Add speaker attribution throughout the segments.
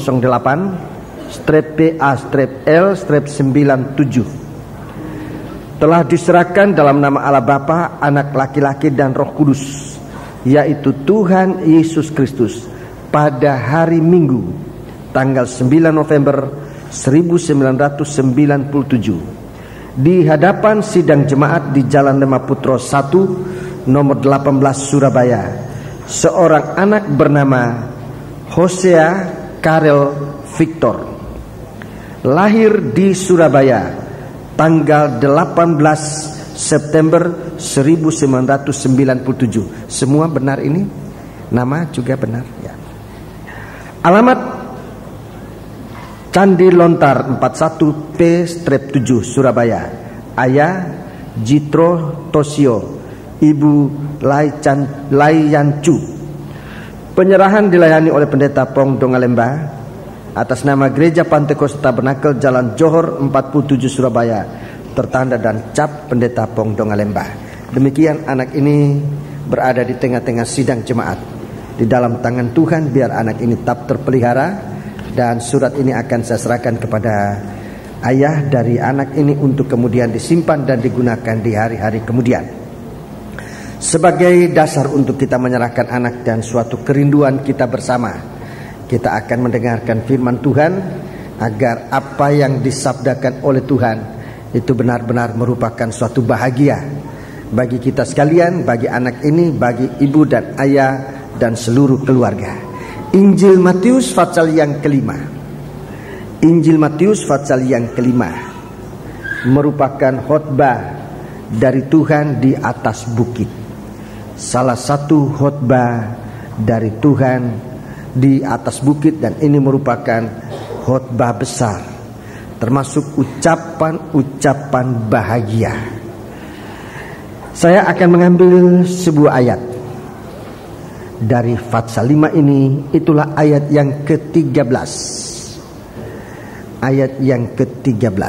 Speaker 1: 08-PA-L-97 telah diserahkan dalam nama Allah Bapa, Anak laki-laki dan Roh Kudus, yaitu Tuhan Yesus Kristus, pada hari Minggu tanggal 9 November 1997 di hadapan sidang jemaat di Jalan Lema Putro 1 nomor 18 Surabaya, seorang anak bernama Hosea Karel Victor, lahir di Surabaya tanggal 18 September 1997. Semua benar ini? Nama juga benar ya. Alamat Candi Lontar 41P-7 Surabaya. Ayah Jitro Tosio, Ibu Laiyancu. Penyerahan dilayani oleh Pendeta Pong Dongalemba atas nama Gereja Pantekosta Tabernakel Jalan Johor 47 Surabaya, tertanda dan cap Pendeta Pong Dongalemba. Demikian anak ini berada di tengah-tengah sidang jemaat. Di dalam tangan Tuhan biar anak ini tetap terpelihara, dan surat ini akan saya serahkan kepada ayah dari anak ini untuk kemudian disimpan dan digunakan di hari-hari kemudian. Sebagai dasar untuk kita menyerahkan anak dan suatu kerinduan kita bersama, kita akan mendengarkan firman Tuhan agar apa yang disabdakan oleh Tuhan itu benar-benar merupakan suatu bahagia bagi kita sekalian, bagi anak ini, bagi ibu dan ayah dan seluruh keluarga. Injil Matius pasal yang kelima. Injil Matius pasal yang kelima merupakan khotbah dari Tuhan di atas bukit. Salah satu khotbah dari Tuhan di atas bukit, dan ini merupakan khotbah besar, termasuk ucapan-ucapan bahagia. Saya akan mengambil sebuah ayat dari pasal 5 ini. Itulah ayat yang ke-13. Ayat yang ke-13.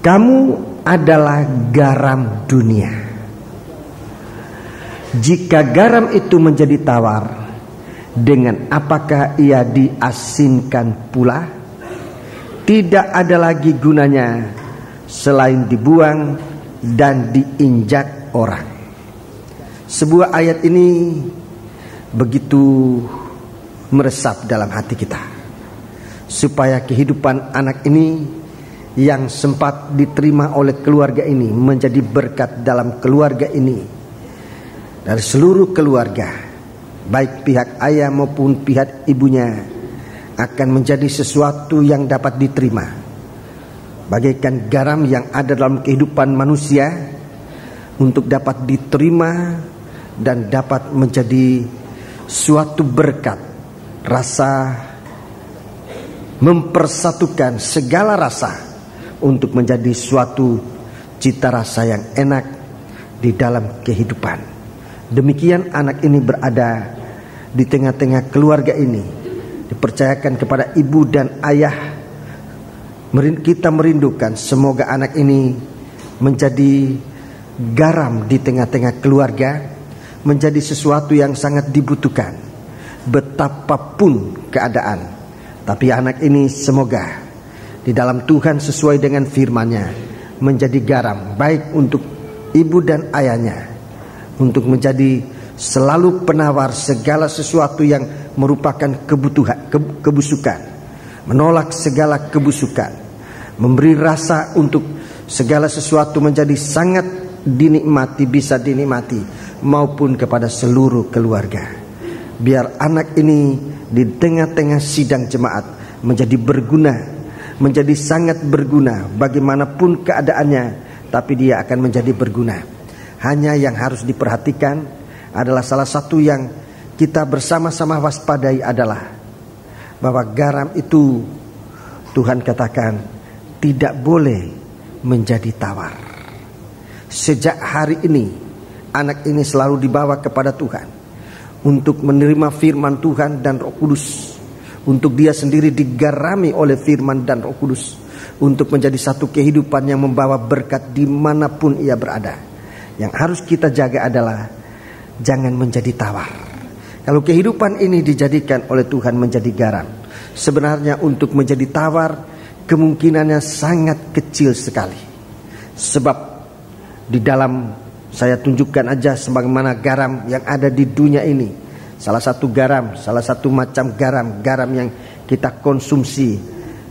Speaker 1: Kamu adalah garam dunia. Jika garam itu menjadi tawar, dengan apakah ia diasinkan pula? Tidak ada lagi gunanya selain dibuang dan diinjak orang. Sebuah ayat ini begitu meresap dalam hati kita, supaya kehidupan anak ini yang sempat diterima oleh keluarga ini menjadi berkat dalam keluarga ini, dari seluruh keluarga, baik pihak ayah maupun pihak ibunya, akan menjadi sesuatu yang dapat diterima, bagaikan garam yang ada dalam kehidupan manusia, untuk dapat diterima dan dapat menjadi suatu berkat, rasa mempersatukan segala rasa untuk menjadi suatu cita rasa yang enak di dalam kehidupan. Demikian anak ini berada di tengah-tengah keluarga ini, dipercayakan kepada ibu dan ayah. Kita merindukan semoga anak ini menjadi garam di tengah-tengah keluarga, menjadi sesuatu yang sangat dibutuhkan betapapun keadaan. Tapi anak ini semoga di dalam Tuhan sesuai dengan firman-Nya menjadi garam, baik untuk ibu dan ayahnya, untuk menjadi selalu penawar segala sesuatu yang merupakan kebusukan, menolak segala kebusukan, memberi rasa untuk segala sesuatu menjadi sangat dinikmati, bisa dinikmati, maupun kepada seluruh keluarga. Biar anak ini di tengah-tengah sidang jemaat menjadi berguna, menjadi sangat berguna bagaimanapun keadaannya, tapi dia akan menjadi berguna. Hanya yang harus diperhatikan adalah salah satu yang kita bersama-sama waspadai adalah bahwa garam itu Tuhan katakan tidak boleh menjadi tawar. Sejak hari ini anak ini selalu dibawa kepada Tuhan untuk menerima firman Tuhan dan Roh Kudus, untuk dia sendiri digarami oleh firman dan Roh Kudus, untuk menjadi satu kehidupan yang membawa berkat dimanapun ia berada. Yang harus kita jaga adalah jangan menjadi tawar, Kalau kehidupan ini dijadikan oleh Tuhan menjadi garam, sebenarnya untuk menjadi tawar kemungkinannya sangat kecil sekali. Sebab di dalam, saya tunjukkan aja sebagaimana garam yang ada di dunia ini. Salah satu macam garam yang kita konsumsi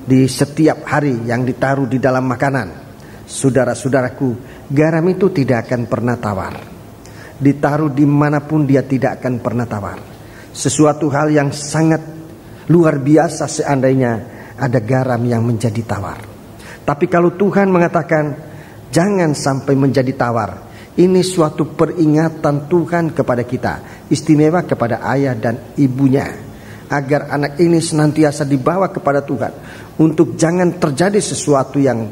Speaker 1: di setiap hari, yang ditaruh di dalam makanan. Saudara-saudaraku, garam itu tidak akan pernah tawar. Ditaruh dimanapun dia tidak akan pernah tawar. Sesuatu hal yang sangat luar biasa seandainya ada garam yang menjadi tawar. Tapi kalau Tuhan mengatakan jangan sampai menjadi tawar, ini suatu peringatan Tuhan kepada kita, istimewa kepada ayah dan ibunya, agar anak ini senantiasa dibawa kepada Tuhan, untuk jangan terjadi sesuatu yang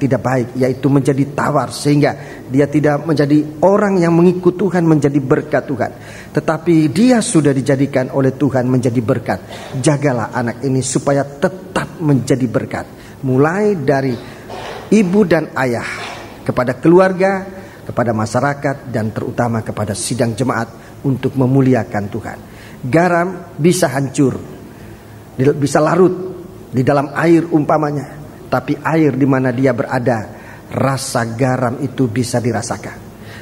Speaker 1: tidak baik, yaitu menjadi tawar, sehingga dia tidak menjadi orang yang mengikut Tuhan menjadi berkat Tuhan, tetapi dia sudah dijadikan oleh Tuhan menjadi berkat. Jagalah anak ini supaya tetap menjadi berkat, mulai dari ibu dan ayah, kepada keluarga, kepada masyarakat, dan terutama kepada sidang jemaat, untuk memuliakan Tuhan. Garam bisa hancur, bisa larut di dalam air umpamanya, tapi air di mana dia berada, rasa garam itu bisa dirasakan.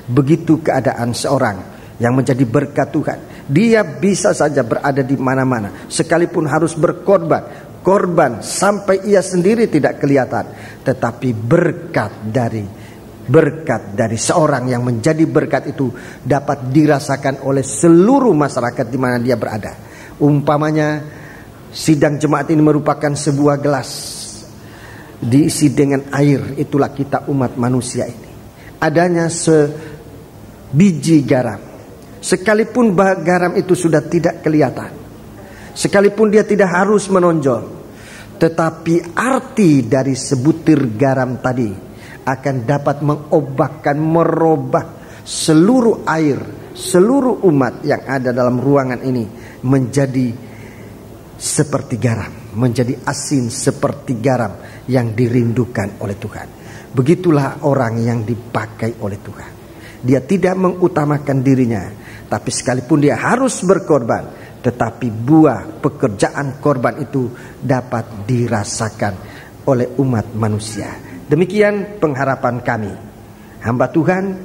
Speaker 1: Begitu keadaan seorang yang menjadi berkat Tuhan. Dia bisa saja berada di mana-mana, sekalipun harus berkorban sampai ia sendiri tidak kelihatan, tetapi berkat dari seorang yang menjadi berkat itu dapat dirasakan oleh seluruh masyarakat di mana dia berada. Umpamanya sidang jemaat ini merupakan sebuah gelas diisi dengan air, itulah kita umat manusia ini. Adanya sebiji garam, sekalipun garam itu sudah tidak kelihatan, sekalipun dia tidak harus menonjol, tetapi arti dari sebutir garam tadi akan dapat mengobatkan, merubah seluruh air, seluruh umat yang ada dalam ruangan ini menjadi seperti garam, menjadi asin seperti garam yang dirindukan oleh Tuhan. Begitulah orang yang dipakai oleh Tuhan. Dia tidak mengutamakan dirinya, tapi sekalipun dia harus berkorban, tetapi buah pekerjaan korban itu dapat dirasakan oleh umat manusia. Demikian pengharapan kami. Hamba Tuhan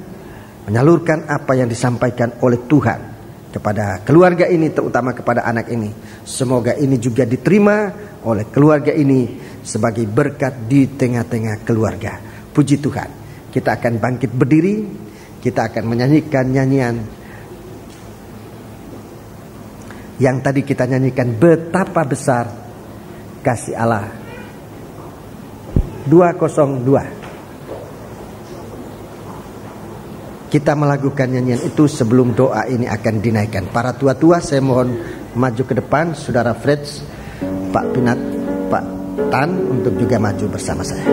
Speaker 1: menyalurkan apa yang disampaikan oleh Tuhan kepada keluarga ini, terutama kepada anak ini. Semoga ini juga diterima oleh keluarga ini sebagai berkat di tengah-tengah keluarga. Puji Tuhan. Kita akan bangkit berdiri. Kita akan menyanyikan nyanyian yang tadi kita nyanyikan, betapa besar kasih Allah. 202. Kita melakukan nyanyian itu sebelum doa ini akan dinaikkan. Para tua-tua saya mohon maju ke depan. Saudara Freds, Pak Pinat, Pak Tan untuk juga maju bersama saya.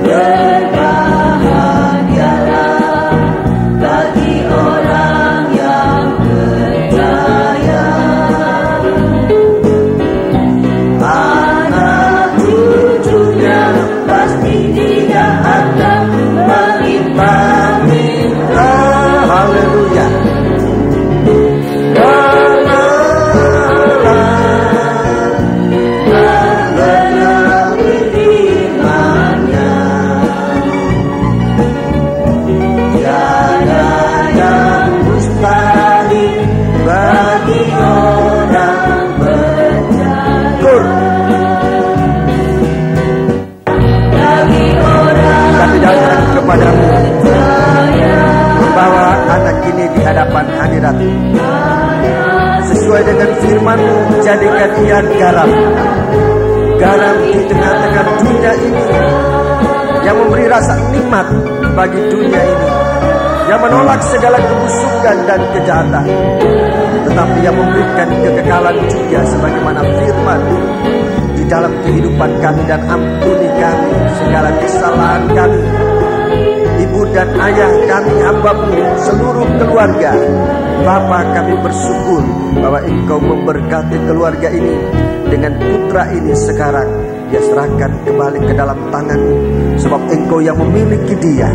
Speaker 2: Yeah.
Speaker 1: kepadamu, membawa anak ini di hadapan hadirat. Sesuai dengan firman-Mu, jadikan ia garam di tengah-tengah dunia ini, yang memberi rasa nikmat bagi dunia ini, yang menolak segala kebusukan dan kejahatan, tetapi yang memberikan kekekalan juga sebagaimana firman di dalam kehidupan kami. Dan ampuni kami segala kesalahan kami, ibu dan ayah kami, hamba-Mu, seluruh keluarga. Bapa, kami bersyukur bahwa Engkau memberkati keluarga ini dengan putra ini sekarang. Dia serahkan kembali ke dalam tangan-Mu, sebab Engkau yang memiliki dia,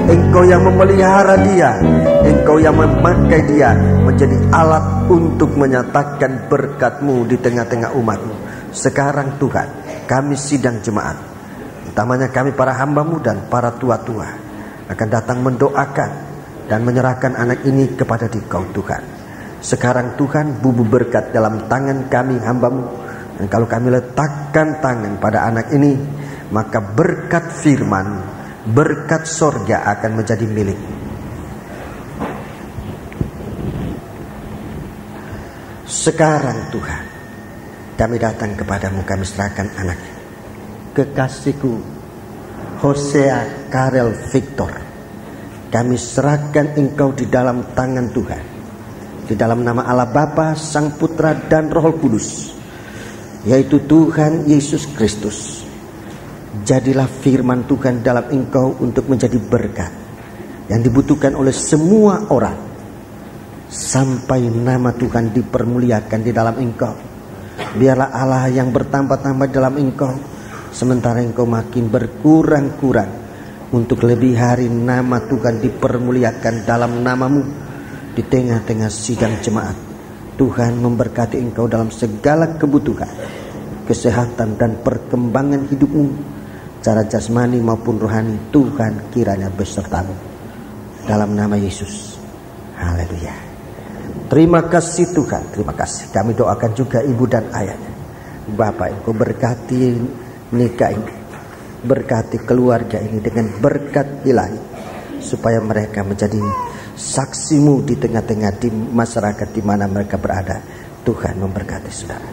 Speaker 1: Engkau yang memelihara dia, Engkau yang memakai dia menjadi alat untuk menyatakan berkat-Mu di tengah-tengah umat-Mu. Sekarang Tuhan, kami sidang jemaat, utamanya kami para hamba-Mu dan para tua-tua, akan datang mendoakan dan menyerahkan anak ini kepada Dikau Tuhan. Sekarang Tuhan, bubu berkat dalam tangan kami hamba-Mu. Dan kalau kami letakkan tangan pada anak ini, maka berkat firman, berkat sorga akan menjadi milik. Sekarang Tuhan, kami datang kepadamu, kami serahkan anak kekasihku Hosea Karel Victor. Kami serahkan Engkau di dalam tangan Tuhan, di dalam nama Allah Bapa, Sang Putra dan Roh Kudus, yaitu Tuhan Yesus Kristus. Jadilah firman Tuhan dalam Engkau untuk menjadi berkat yang dibutuhkan oleh semua orang, sampai nama Tuhan dipermuliakan di dalam Engkau. Biarlah Allah yang bertambah-tambah dalam Engkau, sementara Engkau makin berkurang-kurang, untuk lebih hari nama Tuhan dipermuliakan dalam nama-Mu di tengah-tengah sidang jemaat. Tuhan memberkati Engkau dalam segala kebutuhan, kesehatan dan perkembangan hidupmu, secara jasmani maupun rohani. Tuhan kiranya besertamu dalam nama Yesus. Haleluya. Terima kasih Tuhan, terima kasih. Kami doakan juga ibu dan ayahnya. Bapak, Engkau berkati nikah ini, berkati keluarga ini dengan berkat ilahi, supaya mereka menjadi saksi-Mu di tengah-tengah di masyarakat di mana mereka berada. Tuhan memberkati saudara.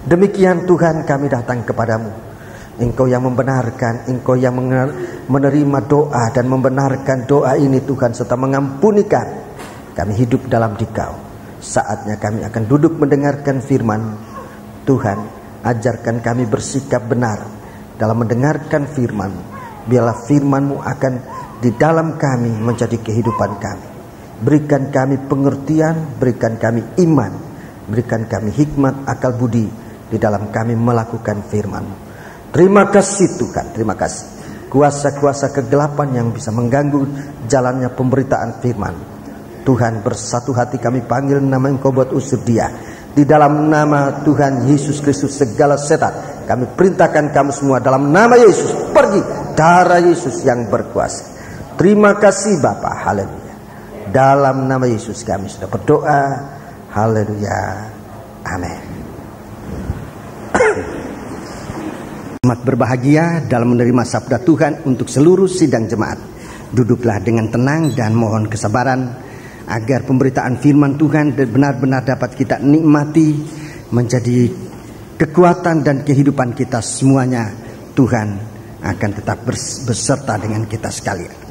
Speaker 1: Demikian Tuhan, kami datang kepadamu. Engkau yang membenarkan, Engkau yang menerima doa dan membenarkan doa ini Tuhan, serta mengampunikan. Kami hidup dalam Dikau. Saatnya kami akan duduk mendengarkan firman Tuhan. Ajarkan kami bersikap benar dalam mendengarkan firman. Biarlah firman-Mu akan di dalam kami menjadi kehidupan kami. Berikan kami pengertian, berikan kami iman, berikan kami hikmat, akal budi di dalam kami melakukan firman-Mu. Terima kasih Tuhan, terima kasih. Kuasa-kuasa kegelapan yang bisa mengganggu jalannya pemberitaan firman, Tuhan, bersatu hati kami panggil nama Engkau buat usir dia. Di dalam nama Tuhan Yesus Kristus, segala setan kami perintahkan kamu semua dalam nama Yesus, pergi. Darah Yesus yang berkuasa. Terima kasih Bapa, haleluya. Dalam nama Yesus kami sudah berdoa, haleluya, amin. Selamat berbahagia dalam menerima sabda Tuhan untuk seluruh sidang jemaat. Duduklah dengan tenang dan mohon kesabaran, agar pemberitaan firman Tuhan benar-benar dapat kita nikmati, menjadi kekuatan dan kehidupan kita semuanya. Tuhan akan tetap beserta dengan kita sekalian.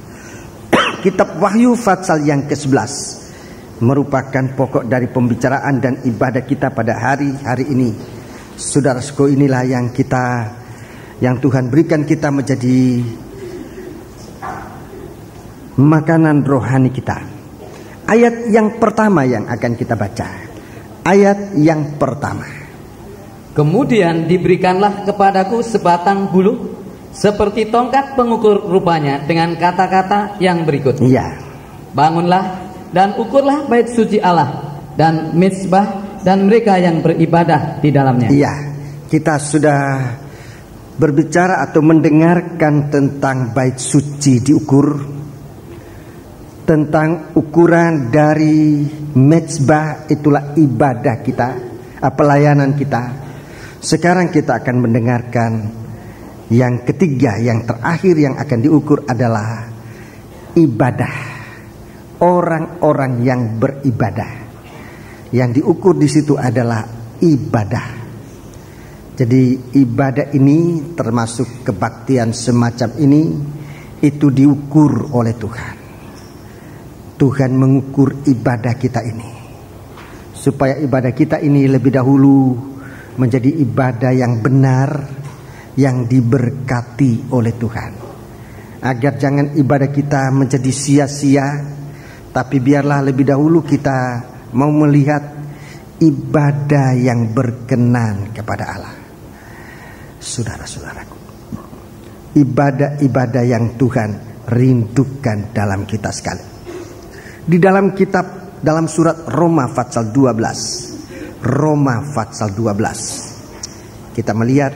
Speaker 1: Kitab Wahyu pasal yang ke-11 merupakan pokok dari pembicaraan dan ibadah kita pada hari-hari ini. Saudara-saudaraku, inilah yang Tuhan berikan kita menjadi makanan rohani kita. Ayat yang pertama yang akan kita baca. Ayat yang pertama.
Speaker 2: Kemudian diberikanlah kepadaku sebatang bulu seperti tongkat pengukur rupanya, dengan kata-kata yang berikut.
Speaker 1: Iya.
Speaker 2: Bangunlah dan ukurlah bait suci Allah dan mezbah dan mereka yang beribadah di dalamnya.
Speaker 1: Iya. Kita sudah berbicara atau mendengarkan tentang bait suci diukur, tentang ukuran dari mezbah, itulah ibadah kita, pelayanan kita. Sekarang kita akan mendengarkan yang ketiga, yang terakhir yang akan diukur adalah ibadah, orang-orang yang beribadah. Yang diukur di situ adalah ibadah. Jadi ibadah ini termasuk kebaktian semacam ini, itu diukur oleh Tuhan. Tuhan mengukur ibadah kita ini, supaya ibadah kita ini lebih dahulu menjadi ibadah yang benar, yang diberkati oleh Tuhan. Agar jangan ibadah kita menjadi sia-sia, tapi biarlah lebih dahulu kita mau melihat ibadah yang berkenan kepada Allah. Saudara-saudaraku, ibadah-ibadah yang Tuhan rindukan dalam kita sekali. Di dalam kitab, dalam surat Roma pasal 12, Roma pasal 12, kita melihat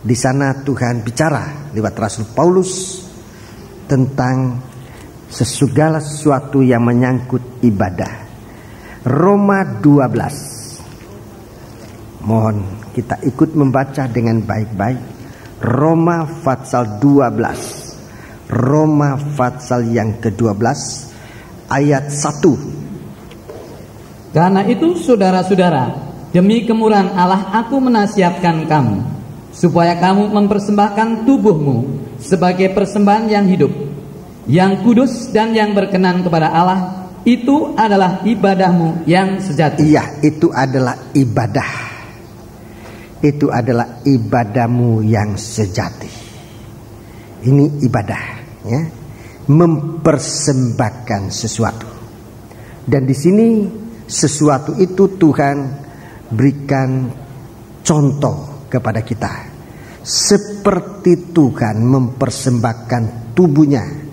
Speaker 1: di sana Tuhan bicara lewat Rasul Paulus tentang segala sesuatu yang menyangkut ibadah. Roma 12. Mohon kita ikut membaca dengan baik-baik. Roma pasal 12. Roma pasal yang ke-12 ayat 1.
Speaker 2: Karena itu saudara-saudara, demi kemurahan Allah aku menasihatkan kamu, supaya kamu mempersembahkan tubuhmu sebagai persembahan yang hidup, yang kudus dan yang berkenan kepada Allah. Itu adalah ibadahmu yang sejati.
Speaker 1: Iya, itu adalah ibadah. Itu adalah ibadahmu yang sejati. Ini ibadah, ya. Mempersembahkan sesuatu. Dan di sini sesuatu itu Tuhan berikan contoh kepada kita. Seperti Tuhan mempersembahkan tubuhnya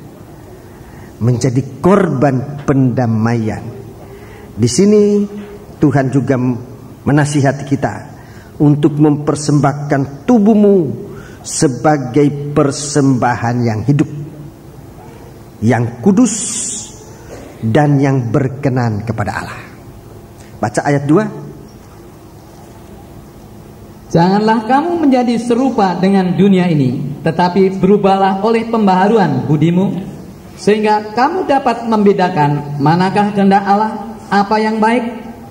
Speaker 1: menjadi korban pendamaian. Di sini Tuhan juga menasihati kita untuk mempersembahkan tubuhmu sebagai persembahan yang hidup, yang kudus dan yang berkenan kepada Allah. Baca ayat 2.
Speaker 2: Janganlah kamu menjadi serupa dengan dunia ini, tetapi berubahlah oleh pembaharuan budimu, sehingga kamu dapat membedakan manakah kehendak Allah, apa yang baik,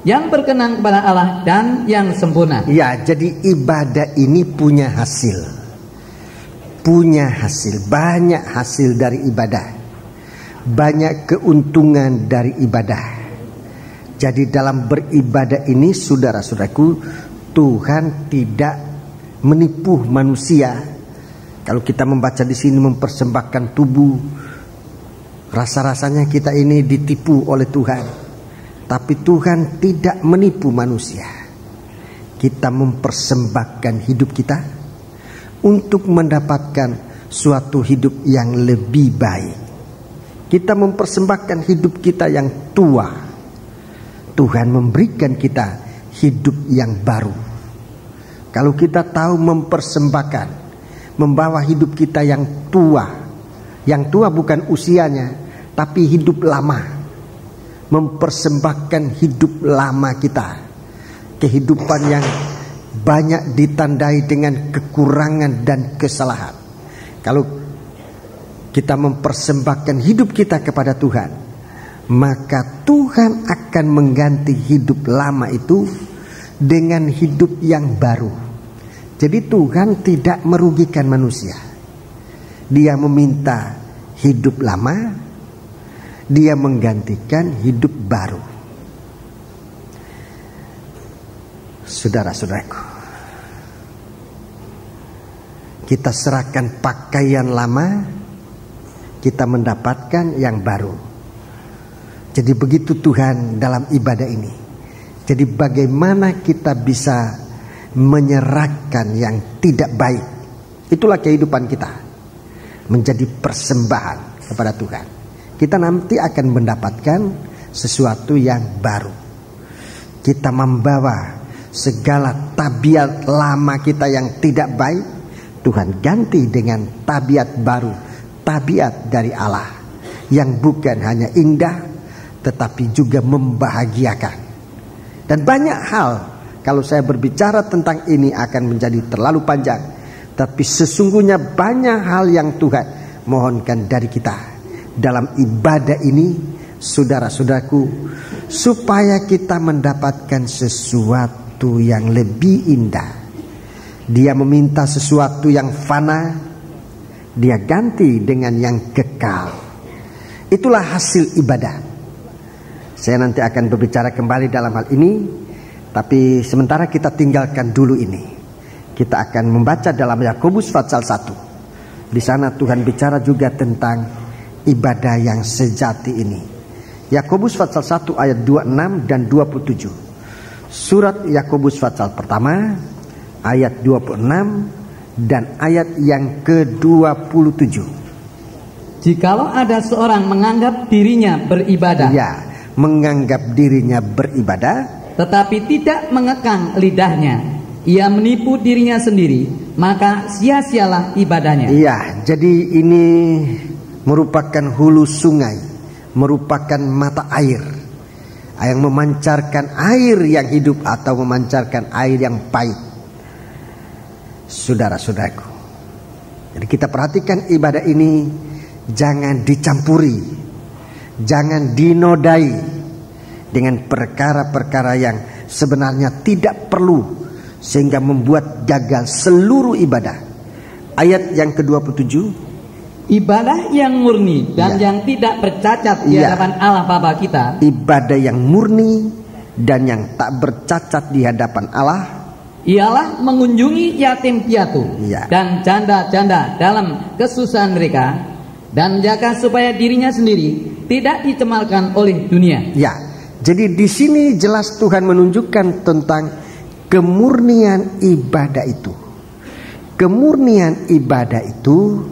Speaker 2: yang berkenan kepada Allah, dan yang sempurna.
Speaker 1: Ya, jadi ibadah ini punya hasil. Punya hasil, banyak hasil dari ibadah. Banyak keuntungan dari ibadah. Jadi dalam beribadah ini, saudara-saudaraku, Tuhan tidak menipu manusia. Kalau kita membaca di sini mempersembahkan tubuh, rasa-rasanya kita ini ditipu oleh Tuhan. Tapi Tuhan tidak menipu manusia. Kita mempersembahkan hidup kita untuk mendapatkan suatu hidup yang lebih baik. Kita mempersembahkan hidup kita yang tua. Tuhan memberikan kita hidup yang baru. Kalau kita tahu mempersembahkan, membawa hidup kita yang tua. Yang tua bukan usianya, tapi hidup lama. Mempersembahkan hidup lama kita. Kehidupan yang banyak ditandai dengan kekurangan dan kesalahan. Kalau kita mempersembahkan hidup kita kepada Tuhan, maka Tuhan akan mengganti hidup lama itu dengan hidup yang baru. Jadi Tuhan tidak merugikan manusia. Dia meminta hidup lama, dia menggantikan hidup baru. Saudara-saudaraku, kita serahkan pakaian lama, kita mendapatkan yang baru. Jadi begitu Tuhan dalam ibadah ini. Jadi bagaimana kita bisa menyerahkan yang tidak baik. Itulah kehidupan kita. Menjadi persembahan kepada Tuhan. Kita nanti akan mendapatkan sesuatu yang baru. Kita membawa segala tabiat lama kita yang tidak baik, Tuhan ganti dengan tabiat baru, tabiat dari Allah yang bukan hanya indah tetapi juga membahagiakan. Dan banyak hal, kalau saya berbicara tentang ini akan menjadi terlalu panjang, tapi sesungguhnya banyak hal yang Tuhan mohonkan dari kita. dalam ibadah ini, saudara-saudaraku, supaya kita mendapatkan sesuatu yang lebih indah. Dia meminta sesuatu yang fana, dia ganti dengan yang kekal. Itulah hasil ibadah. Saya nanti akan berbicara kembali dalam hal ini, tapi sementara kita tinggalkan dulu ini. Kita akan membaca dalam Yakobus pasal 1. Di sana Tuhan bicara juga tentang ibadah yang sejati ini. Yakobus pasal 1 ayat 26 dan 27. Surat Yakobus pasal pertama ayat 26 dan ayat yang ke-27.
Speaker 2: Jikalau ada seorang menganggap dirinya beribadah,
Speaker 1: Ya, menganggap dirinya beribadah,
Speaker 2: tetapi tidak mengekang lidahnya, ia menipu dirinya sendiri, maka sia-sialah ibadahnya.
Speaker 1: iya, jadi ini merupakan hulu sungai, merupakan mata air yang memancarkan air yang hidup atau memancarkan air yang pahit. Saudara-saudaraku, jadi kita perhatikan ibadah ini jangan dicampuri, jangan dinodai dengan perkara-perkara yang sebenarnya tidak perlu, sehingga membuat gagal seluruh ibadah. Ayat yang ke-27,
Speaker 2: ibadah yang murni dan yang tidak bercacat di hadapan Allah Bapa kita,
Speaker 1: ibadah yang murni dan yang tak bercacat di hadapan Allah,
Speaker 2: ialah mengunjungi yatim piatu dan janda-janda dalam kesusahan mereka, dan menjaga supaya dirinya sendiri tidak dicemarkan oleh dunia.
Speaker 1: Ya, jadi di sini jelas Tuhan menunjukkan tentang kemurnian ibadah itu. Kemurnian ibadah itu,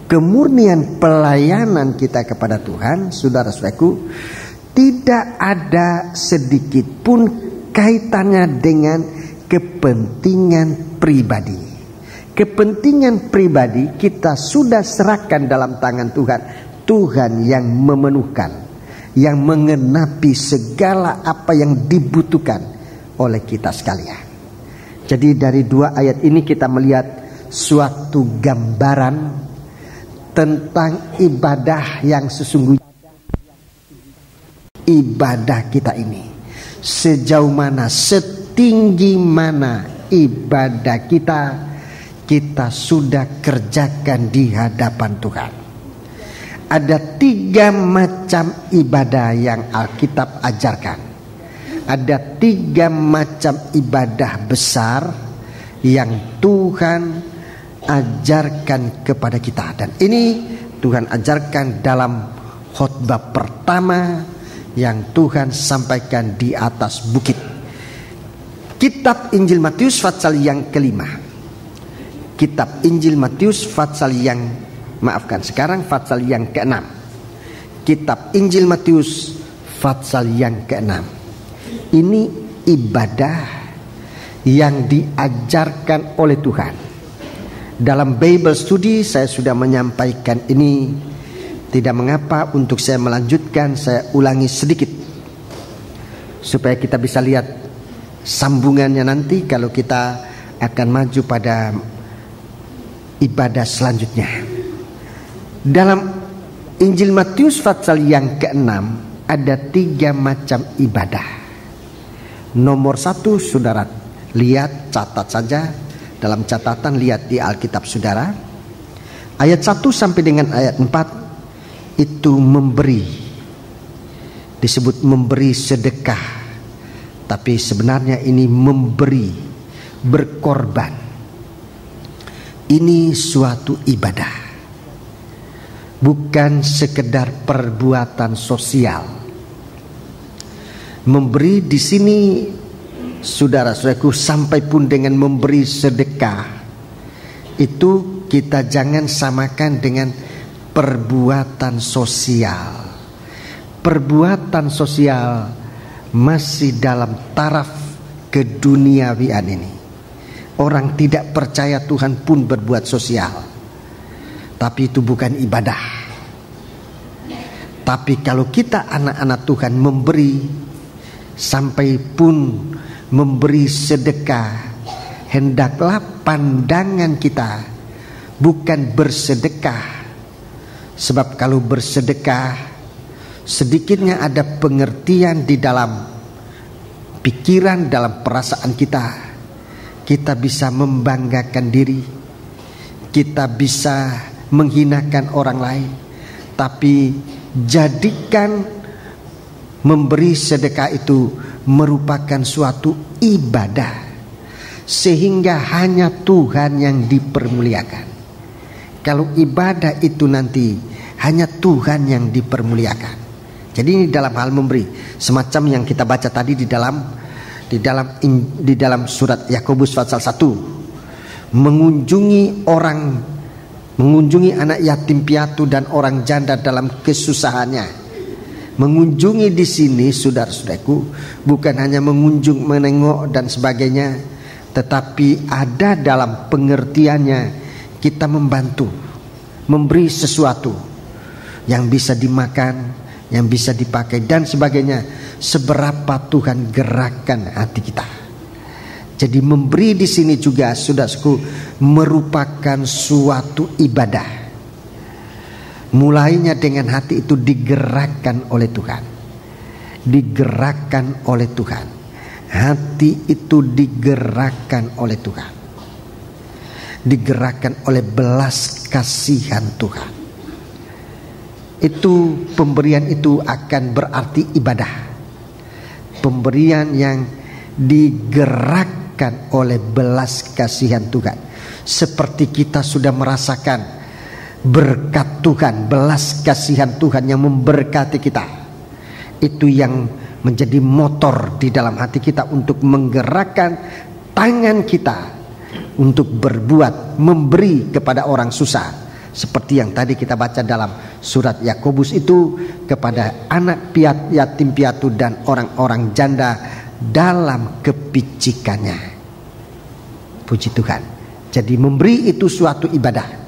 Speaker 1: kemurnian pelayanan kita kepada Tuhan, saudara-saudaraku, tidak ada sedikit pun kaitannya dengan kepentingan pribadi. Kepentingan pribadi kita sudah serahkan dalam tangan Tuhan. Tuhan yang memenuhkan, yang mengenapi segala apa yang dibutuhkan oleh kita sekalian. Jadi dari dua ayat ini kita melihat suatu gambaran tentang ibadah yang sesungguhnya. Ibadah kita ini sejauh mana, setinggi mana ibadah kita sudah kerjakan di hadapan Tuhan. Ada 3 macam ibadah yang Alkitab ajarkan. Ada 3 macam ibadah besar yang Tuhan ajarkan kepada kita. Dan ini Tuhan ajarkan dalam khotbah pertama yang Tuhan sampaikan di atas bukit. Kitab Injil Matius pasal yang kelima. Kitab Injil Matius pasal yang pasal yang ke-6. Kitab Injil Matius pasal yang ke-6. Ini ibadah yang diajarkan oleh Tuhan. Dalam Bible Study saya sudah menyampaikan ini. Tidak mengapa untuk saya melanjutkan, saya ulangi sedikit supaya kita bisa lihat sambungannya nanti kalau kita akan maju pada ibadah selanjutnya. Dalam Injil Matius pasal yang ke-6 ada 3 macam ibadah. Nomor 1, saudara lihat, catat saja dalam catatan, lihat di Alkitab saudara. Ayat 1 sampai dengan ayat 4 itu memberi. Disebut memberi sedekah, tapi sebenarnya ini memberi, berkorban. Ini suatu ibadah, bukan sekedar perbuatan sosial. Memberi di sini, saudara-saudaraku, sampai pun dengan memberi sedekah, itu kita jangan samakan dengan perbuatan sosial. Perbuatan sosial masih dalam taraf keduniawian ini. Orang tidak percaya Tuhan pun berbuat sosial, tapi itu bukan ibadah. Tapi kalau kita anak-anak Tuhan memberi, sampai pun memberi sedekah, hendaklah pandangan kita bukan bersedekah Sebab kalau bersedekah, sedikitnya ada pengertian di dalam pikiran, dalam perasaan kita. Kita bisa membanggakan diri, kita bisa menghinakan orang lain. Tapi jadikan memberi sedekah itu merupakan suatu ibadah, sehingga hanya Tuhan yang dipermuliakan. Kalau ibadah itu nanti hanya Tuhan yang dipermuliakan. Jadi ini dalam hal memberi, semacam yang kita baca tadi di dalam surat Yakobus pasal 1, mengunjungi anak yatim piatu dan orang janda dalam kesusahannya. Mengunjungi di sini, saudara-saudaraku, bukan hanya menengok dan sebagainya, tetapi ada dalam pengertiannya kita membantu, memberi sesuatu yang bisa dimakan, yang bisa dipakai dan sebagainya, seberapa Tuhan gerakkan hati kita. Jadi memberi di sini juga, saudaraku, merupakan suatu ibadah. Mulainya dengan hati itu digerakkan oleh Tuhan. Digerakkan oleh Tuhan. Hati itu digerakkan oleh Tuhan. Digerakkan oleh belas kasihan Tuhan. Itu pemberian itu akan berarti ibadah. Pemberian yang digerakkan oleh belas kasihan Tuhan. Seperti kita sudah merasakan berkat Tuhan, belas kasihan Tuhan yang memberkati kita. Itu yang menjadi motor di dalam hati kita untuk menggerakkan tangan kita untuk berbuat, memberi kepada orang susah. Seperti yang tadi kita baca dalam surat Yakobus itu, kepada anak yatim piatu dan orang-orang janda dalam kepicikannya. Puji Tuhan. Jadi memberi itu suatu ibadah.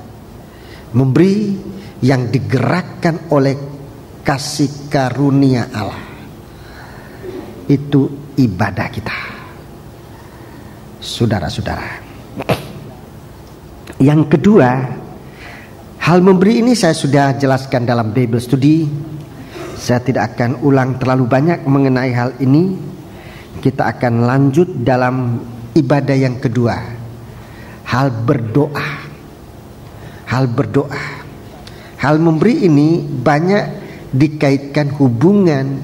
Speaker 1: Memberi yang digerakkan oleh kasih karunia Allah. Itu ibadah kita, saudara-saudara. Yang kedua, hal memberi ini saya sudah jelaskan dalam Bible Study. Saya tidak akan ulang terlalu banyak mengenai hal ini. Kita akan lanjut dalam ibadah yang kedua, hal berdoa. Hal berdoa. Hal memberi ini banyak dikaitkan hubungan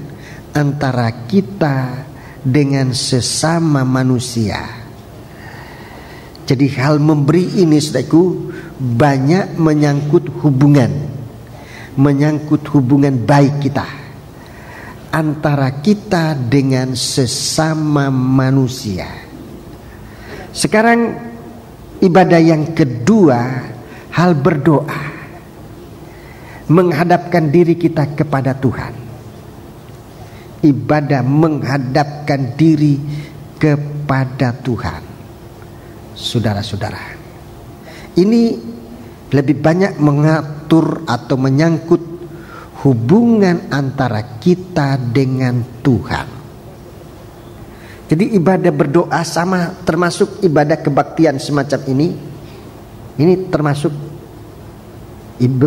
Speaker 1: antara kita dengan sesama manusia. Jadi hal memberi ini, saudaraku, banyak menyangkut hubungan baik kita antara kita dengan sesama manusia. Sekarang ibadah yang kedua, hal berdoa, menghadapkan diri kita kepada Tuhan. Ibadah menghadapkan diri kepada Tuhan. Saudara-saudara, ini lebih banyak mengatur atau menyangkut hubungan antara kita dengan Tuhan. Jadi ibadah berdoa sama termasuk ibadah kebaktian semacam ini. Ini termasuk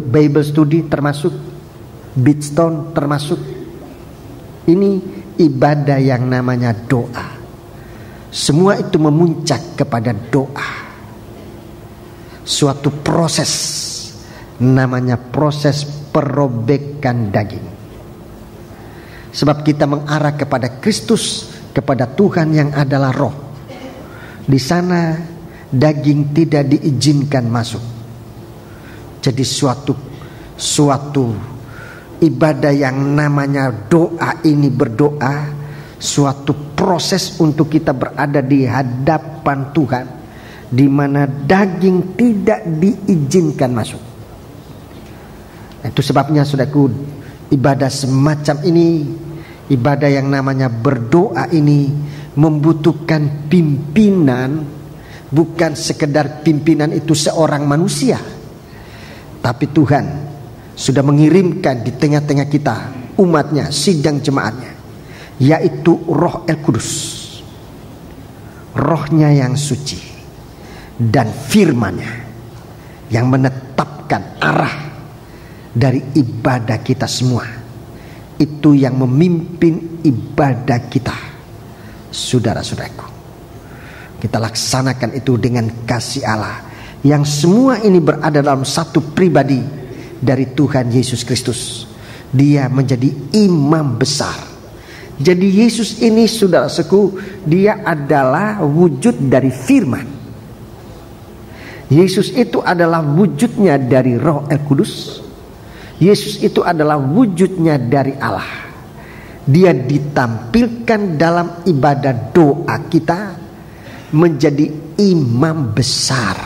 Speaker 1: Bible Study, termasuk Beatstone, termasuk ini ibadah yang namanya doa. Semua itu memuncak kepada doa. Suatu proses, namanya proses perobekan daging. Sebab kita mengarah kepada Kristus, kepada Tuhan yang adalah roh. Di sana daging tidak diizinkan masuk. Jadi suatu ibadah yang namanya doa ini, berdoa, suatu proses untuk kita berada di hadapan Tuhan, di mana daging tidak diizinkan masuk. Itu sebabnya, saudaraku, ibadah semacam ini, ibadah yang namanya berdoa ini membutuhkan pimpinan. Bukan sekedar pimpinan itu seorang manusia, tapi Tuhan sudah mengirimkan di tengah-tengah kita umatnya, sidang jemaatnya, yaitu Roh El Kudus, rohnya yang suci, dan firman-Nya yang menetapkan arah dari ibadah kita semua. Itu yang memimpin ibadah kita, saudara-saudaraku. Kita laksanakan itu dengan kasih Allah, yang semua ini berada dalam satu pribadi dari Tuhan Yesus Kristus. Dia menjadi imam besar. Jadi Yesus ini, saudara-saudaraku, dia adalah wujud dari firman. Yesus itu adalah wujudnya dari Roh El Kudus. Yesus itu adalah wujudnya dari Allah. Dia ditampilkan dalam ibadah doa kita menjadi imam besar.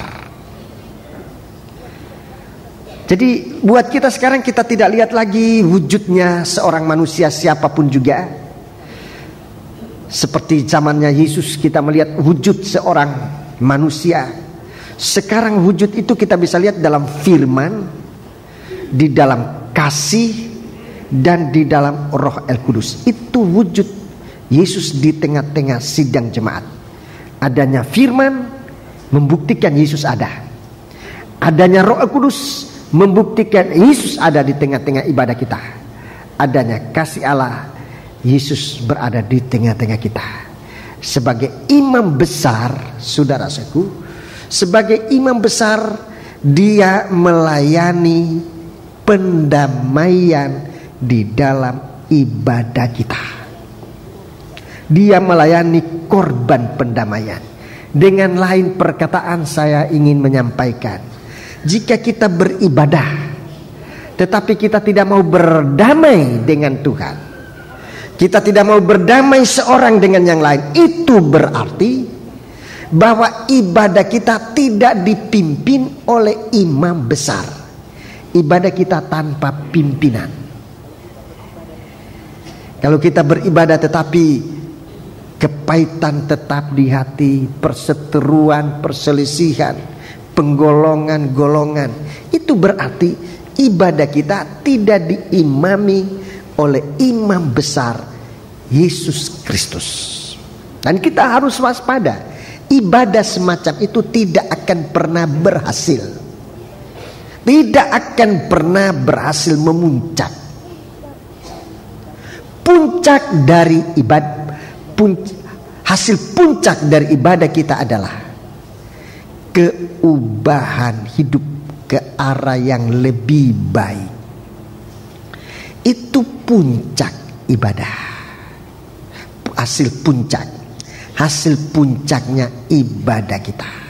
Speaker 1: Jadi buat kita sekarang, kita tidak lihat lagi wujudnya seorang manusia siapapun juga. Seperti zamannya Yesus kita melihat wujud seorang manusia. Sekarang wujud itu kita bisa lihat dalam firman, di dalam kasih, dan di dalam Roh El Kudus. Itu wujud Yesus di tengah-tengah sidang jemaat. Adanya firman membuktikan Yesus ada. Adanya Roh El Kudus membuktikan Yesus ada di tengah-tengah ibadah kita. Adanya kasih Allah, Yesus berada di tengah-tengah kita. Sebagai imam besar, saudara-saudaraku, sebagai imam besar, dia melayani pendamaian di dalam ibadah kita. Dia melayani korban pendamaian. Dengan lain perkataan, saya ingin menyampaikan, jika kita beribadah tetapi kita tidak mau berdamai dengan Tuhan, kita tidak mau berdamai seorang dengan yang lain, itu berarti bahwa ibadah kita tidak dipimpin oleh imam besar. Ibadah kita tanpa pimpinan. Kalau kita beribadah tetapi kepahitan tetap di hati, perseteruan, perselisihan, penggolongan-golongan, itu berarti ibadah kita tidak diimami oleh imam besar Yesus Kristus. Dan kita harus waspada, ibadah semacam itu tidak akan pernah berhasil. Tidak akan pernah berhasil memuncak. Puncak dari ibadah, hasil puncak dari ibadah kita adalah keubahan hidup ke arah yang lebih baik. Itu puncak ibadah. Hasil puncaknya ibadah kita.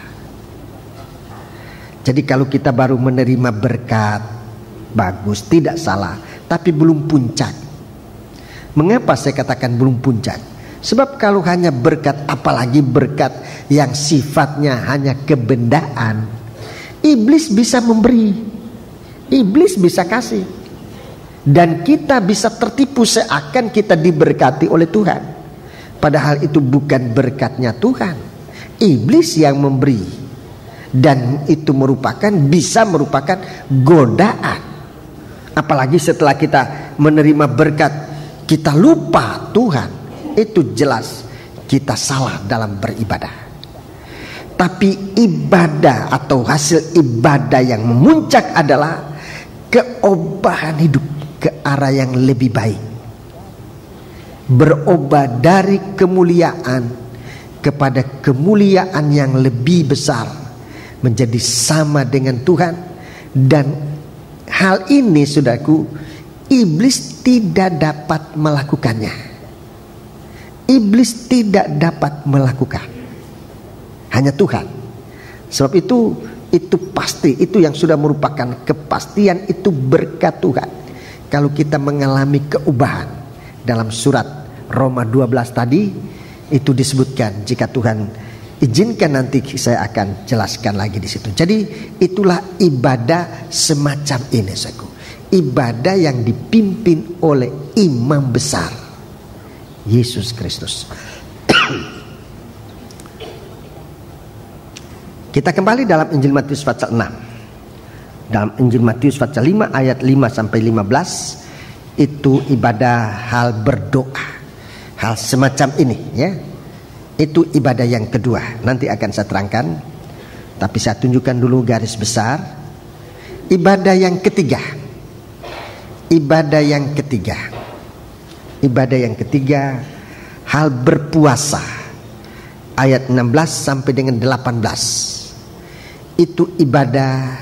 Speaker 1: Jadi kalau kita baru menerima berkat, bagus, tidak salah, tapi belum puncak. Mengapa saya katakan belum puncak? Sebab kalau hanya berkat, apalagi berkat yang sifatnya hanya kebendaan, iblis bisa memberi, iblis bisa kasih, dan kita bisa tertipu seakan kita diberkati oleh Tuhan. Padahal itu bukan berkatnya Tuhan, iblis yang memberi. Dan itu bisa merupakan godaan. Apalagi setelah kita menerima berkat, kita lupa Tuhan. Itu jelas kita salah dalam beribadah. Tapi ibadah atau hasil ibadah yang memuncak adalah keobahan hidup ke arah yang lebih baik. Berubah dari kemuliaan kepada kemuliaan yang lebih besar, menjadi sama dengan Tuhan. Dan hal ini, saudaraku, iblis tidak dapat melakukannya. Iblis tidak dapat melakukan, hanya Tuhan. Sebab itu pasti, itu yang sudah merupakan kepastian, itu berkat Tuhan. Kalau kita mengalami keubahan, dalam surat Roma 12 tadi itu disebutkan, jika Tuhan izinkan nanti saya akan jelaskan lagi di situ. Jadi itulah ibadah semacam ini, saudaraku. Ibadah yang dipimpin oleh imam besar Yesus Kristus. Kita kembali dalam Injil Matius pasal 6. Dalam Injil Matius pasal 5 ayat 5 sampai 15, itu ibadah hal berdoa. Hal semacam ini, ya. Itu ibadah yang kedua. Nanti akan saya terangkan, tapi saya tunjukkan dulu garis besar. Ibadah yang ketiga, ibadah yang ketiga. Ibadah yang ketiga, hal berpuasa. Ayat 16 sampai dengan 18. Itu ibadah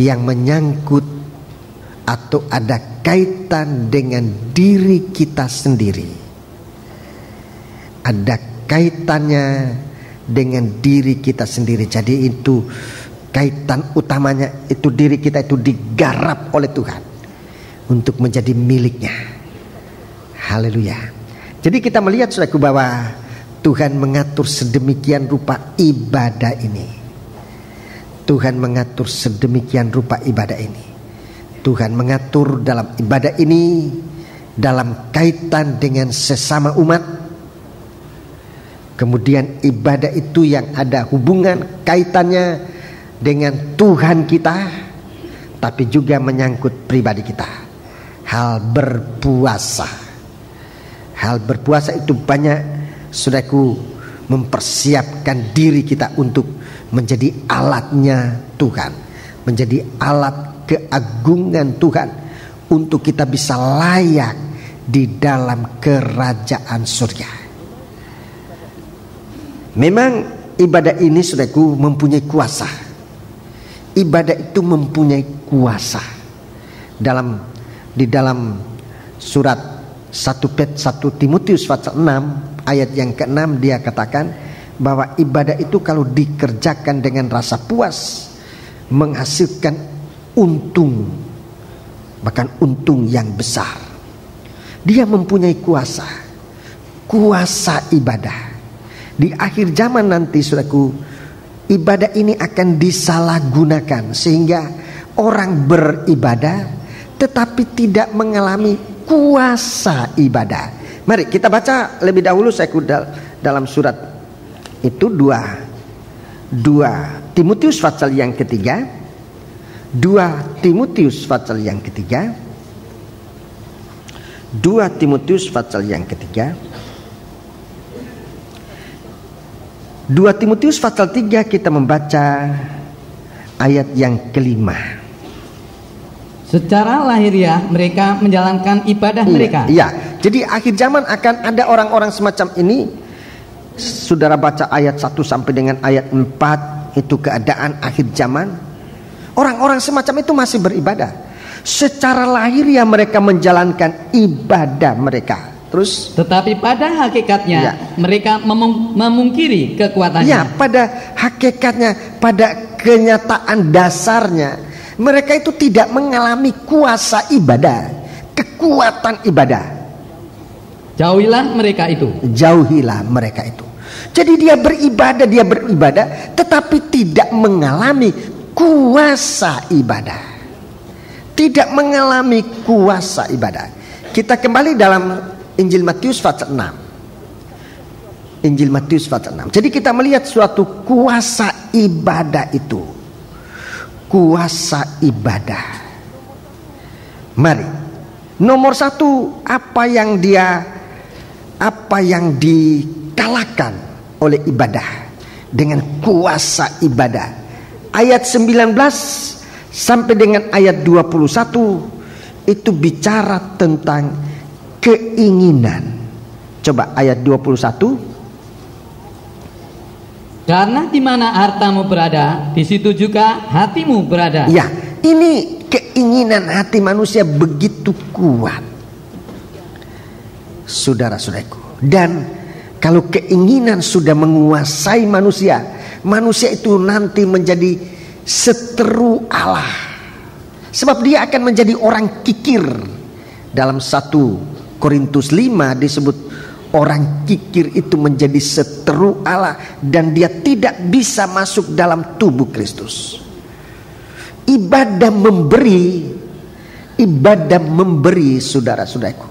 Speaker 1: yang menyangkut atau ada kaitan dengan diri kita sendiri. Ada kaitannya dengan diri kita sendiri. Jadi itu kaitan utamanya, itu diri kita itu digarap oleh Tuhan untuk menjadi miliknya. Haleluya. Jadi kita melihat saudaraku bahwa Tuhan mengatur sedemikian rupa ibadah ini. Tuhan mengatur sedemikian rupa ibadah ini. Tuhan mengatur dalam ibadah ini dalam kaitan dengan sesama umat. Kemudian ibadah itu yang ada hubungan kaitannya dengan Tuhan kita, tapi juga menyangkut pribadi kita. Hal berpuasa. Hal berpuasa itu banyak, saudaraku, mempersiapkan diri kita untuk menjadi alatnya Tuhan, menjadi alat keagungan Tuhan, untuk kita bisa layak di dalam kerajaan surga. Memang ibadah ini, saudaraku, mempunyai kuasa. Ibadah itu mempunyai kuasa. Di dalam surat 1 Timotius pasal 6 ayat yang ke-6 dia katakan bahwa ibadah itu kalau dikerjakan dengan rasa puas menghasilkan untung, bahkan untung yang besar. Dia mempunyai kuasa ibadah. Di akhir zaman nanti, saudaraku, ibadah ini akan disalahgunakan sehingga orang beribadah tetapi tidak mengalami kuasa ibadah. Mari kita baca lebih dahulu, saudaraku, dalam surat itu 2 Timotius pasal yang ketiga. 2 Timotius pasal yang ketiga. 2 Timotius pasal yang ketiga. 2 Timotius pasal 3 kita membaca ayat yang kelima.
Speaker 2: Secara lahiriah mereka menjalankan ibadah mereka.
Speaker 1: Iya. Jadi akhir zaman akan ada orang-orang semacam ini. Saudara baca ayat 1 sampai dengan ayat 4, itu keadaan akhir zaman. Orang-orang semacam itu masih beribadah. Secara lahiriah mereka menjalankan ibadah mereka. Terus,
Speaker 2: tetapi pada hakikatnya mereka memungkiri kekuatannya.
Speaker 1: Ya, pada hakikatnya, pada kenyataan dasarnya, mereka itu tidak mengalami kuasa ibadah, kekuatan ibadah.
Speaker 2: Jauhilah mereka itu.
Speaker 1: Jauhilah mereka itu. Jadi dia beribadah, tetapi tidak mengalami kuasa ibadah. Tidak mengalami kuasa ibadah. Kita kembali dalam Injil Matius pasal 6. Injil Matius pasal 6. Jadi kita melihat suatu kuasa ibadah itu. Kuasa ibadah. Mari. Nomor 1, apa yang dikalahkan oleh ibadah dengan kuasa ibadah. Ayat 19 sampai dengan ayat 21 itu bicara tentang keinginan. Coba ayat 21.
Speaker 2: Karena di mana hartamu berada, di situ juga hatimu berada.
Speaker 1: Ya, ini keinginan hati manusia begitu kuat, saudara-saudaraku. Dan kalau keinginan sudah menguasai manusia, manusia itu nanti menjadi seteru Allah. Sebab dia akan menjadi orang kikir. Dalam 1 Korintus 5 disebut orang kikir itu menjadi seteru Allah dan dia tidak bisa masuk dalam tubuh Kristus. Ibadah memberi, saudara-saudaraku.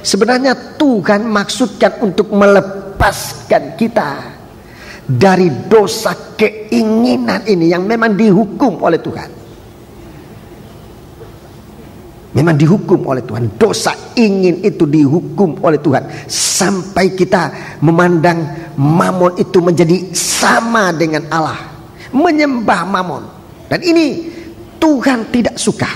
Speaker 1: Sebenarnya Tuhan maksudkan untuk melepaskan kita dari dosa keinginan ini yang memang dihukum oleh Tuhan. Memang dihukum oleh Tuhan. Dosa ingin itu dihukum oleh Tuhan. Sampai kita memandang mamon itu menjadi sama dengan Allah. Menyembah mamon. Dan ini Tuhan tidak suka.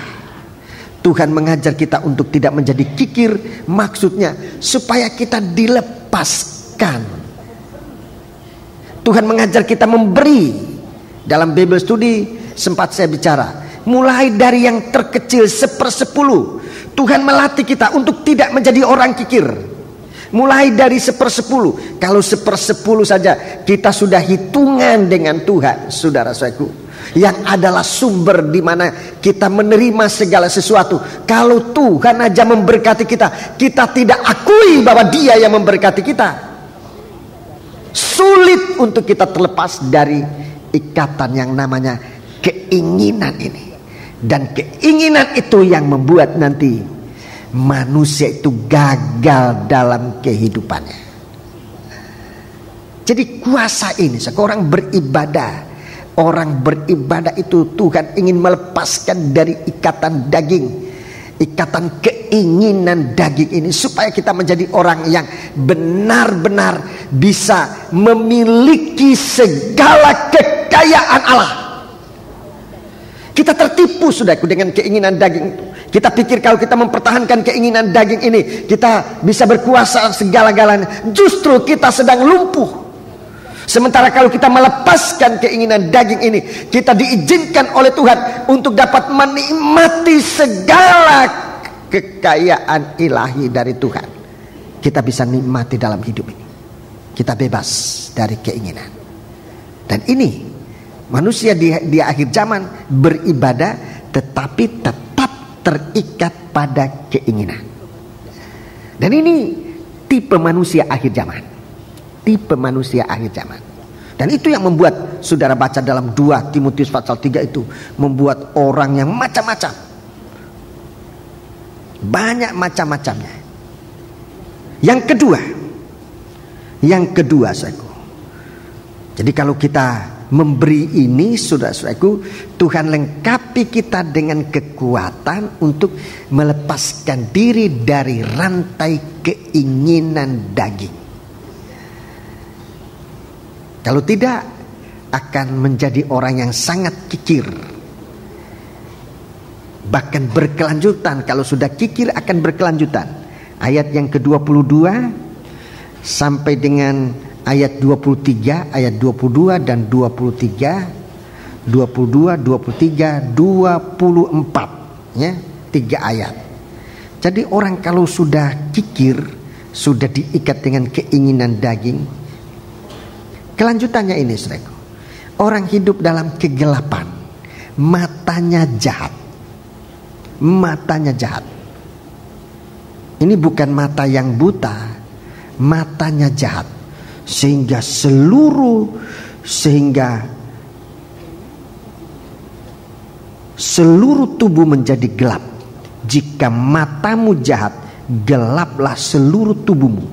Speaker 1: Tuhan mengajar kita untuk tidak menjadi kikir, maksudnya supaya kita dilepaskan. Tuhan mengajar kita memberi. Dalam Bible Study sempat saya bicara, mulai dari yang terkecil 1/10. Tuhan melatih kita untuk tidak menjadi orang kikir. Mulai dari 1/10. Kalau 1/10 saja kita sudah hitungan dengan Tuhan, saudara-saudaraku, yang adalah sumber di mana kita menerima segala sesuatu. Kalau Tuhan aja memberkati kita, kita tidak akui bahwa Dia yang memberkati kita. Sulit untuk kita terlepas dari ikatan yang namanya keinginan ini. Dan keinginan itu yang membuat nanti manusia itu gagal dalam kehidupannya. Jadi kuasa ini, seorang beribadah, orang beribadah itu Tuhan ingin melepaskan dari ikatan daging, ikatan keinginan daging ini, supaya kita menjadi orang yang benar-benar bisa memiliki segala kekayaan Allah. Kita tertipu, saudaraku, dengan keinginan daging itu. Kita pikir kalau kita mempertahankan keinginan daging ini, kita bisa berkuasa segala-galanya. Justru kita sedang lumpuh. Sementara kalau kita melepaskan keinginan daging ini, kita diizinkan oleh Tuhan untuk dapat menikmati segala kekayaan ilahi dari Tuhan. Kita bisa nikmati dalam hidup ini. Kita bebas dari keinginan. Dan ini manusia di akhir zaman beribadah, tetapi tetap terikat pada keinginan. Dan ini tipe manusia akhir zaman. Tipe manusia akhir zaman. Dan itu yang membuat, saudara baca dalam 2 Timotius pasal 3 itu, membuat orang yang macam-macam. Banyak macam-macamnya. Yang kedua, saudaraku. Jadi kalau kita memberi ini, saudara-saudaraku, Tuhan lengkapi kita dengan kekuatan untuk melepaskan diri dari rantai keinginan daging. Kalau tidak, akan menjadi orang yang sangat kikir. Bahkan berkelanjutan. Kalau sudah kikir akan berkelanjutan. Ayat yang ke-22 sampai dengan ayat 23, ayat 22 dan 23, 22, 23, 24, ya, 3 ayat. Jadi orang kalau sudah kikir, sudah diikat dengan keinginan daging, kelanjutannya ini, saudaraku, orang hidup dalam kegelapan, matanya jahat. Matanya jahat. Ini bukan mata yang buta, matanya jahat. Sehingga seluruh tubuh menjadi gelap. Jika matamu jahat, gelaplah seluruh tubuhmu.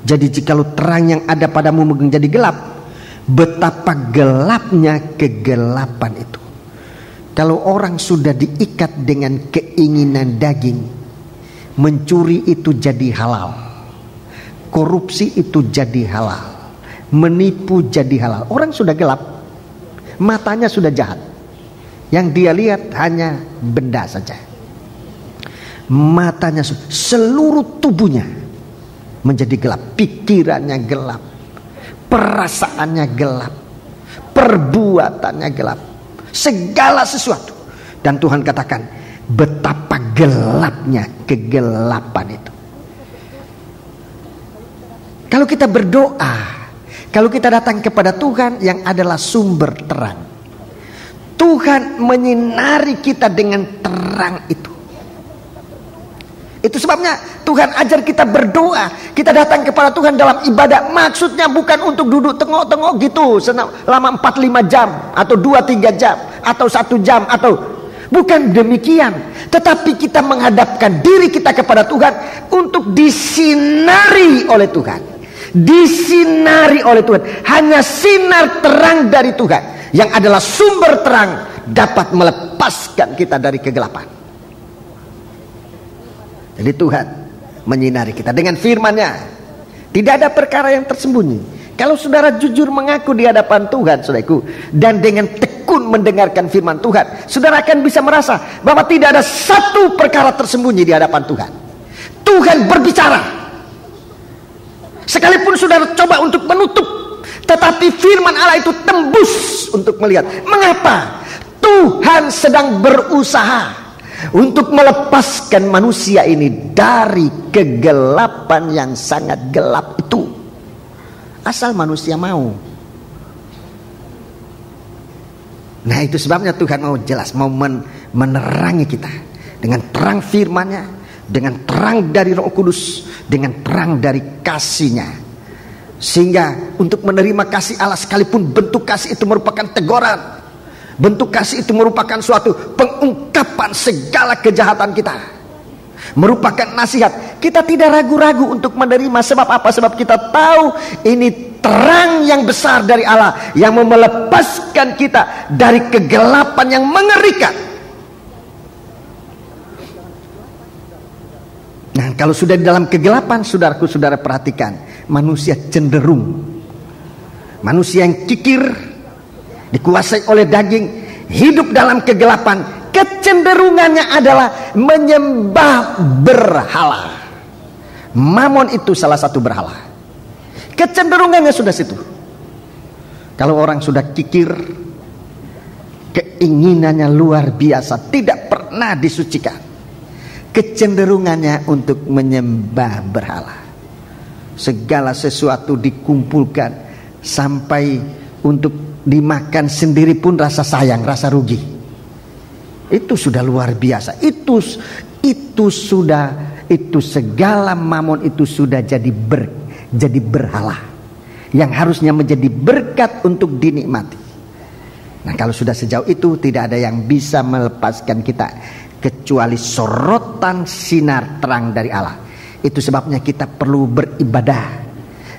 Speaker 1: Jadi jikalau terang yang ada padamu menjadi gelap, betapa gelapnya kegelapan itu. Kalau orang sudah diikat dengan keinginan daging, mencuri itu jadi halal, korupsi itu jadi halal, menipu jadi halal. Orang sudah gelap, matanya sudah jahat. Yang dia lihat hanya benda saja. Matanya, seluruh tubuhnya menjadi gelap. Pikirannya gelap, perasaannya gelap, perbuatannya gelap, segala sesuatu. Dan Tuhan katakan betapa gelapnya kegelapan itu. Kalau kita berdoa, kalau kita datang kepada Tuhan yang adalah sumber terang, Tuhan menyinari kita dengan terang itu. Itu sebabnya Tuhan ajar kita berdoa. Kita datang kepada Tuhan dalam ibadah, maksudnya bukan untuk duduk tengok-tengok gitu selama 4-5 jam atau 2-3 jam atau 1 jam, atau bukan demikian. Tetapi kita menghadapkan diri kita kepada Tuhan untuk disinari oleh Tuhan. Disinari oleh Tuhan. Hanya sinar terang dari Tuhan yang adalah sumber terang dapat melepaskan kita dari kegelapan. Jadi Tuhan menyinari kita dengan firman-Nya. Tidak ada perkara yang tersembunyi. Kalau saudara jujur mengaku di hadapan Tuhan, saudaraku, dan dengan tekun mendengarkan firman Tuhan, saudara akan bisa merasa bahwa tidak ada satu perkara tersembunyi di hadapan Tuhan. Tuhan berbicara. Sekalipun saudara coba untuk menutup, tetapi firman Allah itu tembus untuk melihat. Mengapa? Tuhan sedang berusaha untuk melepaskan manusia ini dari kegelapan yang sangat gelap itu. Asal manusia mau. Nah, itu sebabnya Tuhan mau jelas, mau menerangi kita dengan terang firman-Nya, dengan terang dari Roh Kudus, dengan terang dari kasih-Nya. Sehingga untuk menerima kasih Allah, sekalipun bentuk kasih itu merupakan teguran, bentuk kasih itu merupakan suatu pengungkapan segala kejahatan kita, merupakan nasihat, kita tidak ragu-ragu untuk menerima. Sebab apa? Sebab kita tahu ini terang yang besar dari Allah yang mau melepaskan kita dari kegelapan yang mengerikan. Nah, kalau sudah di dalam kegelapan, saudaraku, saudara perhatikan, manusia cenderung, manusia yang kikir, dikuasai oleh daging, hidup dalam kegelapan, kecenderungannya adalah menyembah berhala. Mamon itu salah satu berhala. Kecenderungannya sudah situ. Kalau orang sudah kikir, keinginannya luar biasa, tidak pernah disucikan. Kecenderungannya untuk menyembah berhala. Segala sesuatu dikumpulkan sampai untuk dimakan sendiri pun rasa sayang, rasa rugi. Itu sudah luar biasa. Itu segala mamon itu sudah jadi berhala yang harusnya menjadi berkat untuk dinikmati. Nah, kalau sudah sejauh itu, tidak ada yang bisa melepaskan kita kecuali sorotan sinar terang dari Allah. Itu sebabnya kita perlu beribadah,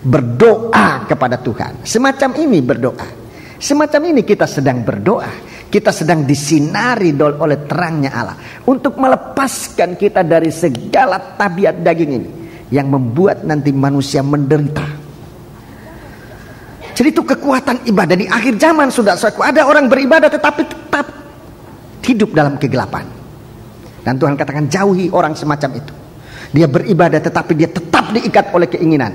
Speaker 1: berdoa kepada Tuhan. Semacam ini berdoa, semacam ini kita sedang berdoa, kita sedang disinari oleh terangnya Allah untuk melepaskan kita dari segala tabiat daging ini yang membuat nanti manusia menderita. Jadi itu kekuatan ibadah di akhir zaman. Sudah ada orang beribadah tetapi tetap hidup dalam kegelapan. Dan Tuhan katakan, jauhi orang semacam itu. Dia beribadah tetapi dia tetap diikat oleh keinginan.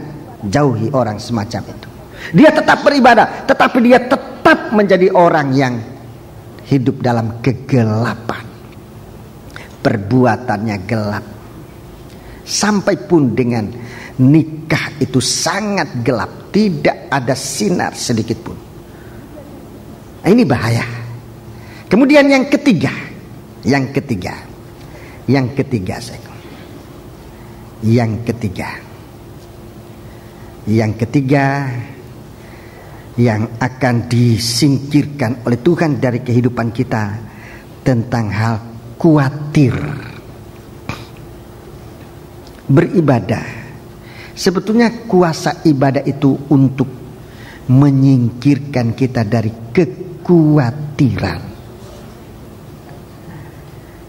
Speaker 1: Jauhi orang semacam itu. Dia tetap beribadah tetapi dia tetap menjadi orang yang hidup dalam kegelapan. Perbuatannya gelap. Sampai pun dengan nikah itu sangat gelap, tidak ada sinar sedikit pun. Nah, ini bahaya. Kemudian yang ketiga yang akan disingkirkan oleh Tuhan dari kehidupan kita tentang hal khawatir. Beribadah, sebetulnya kuasa ibadah itu untuk menyingkirkan kita dari kekhawatiran.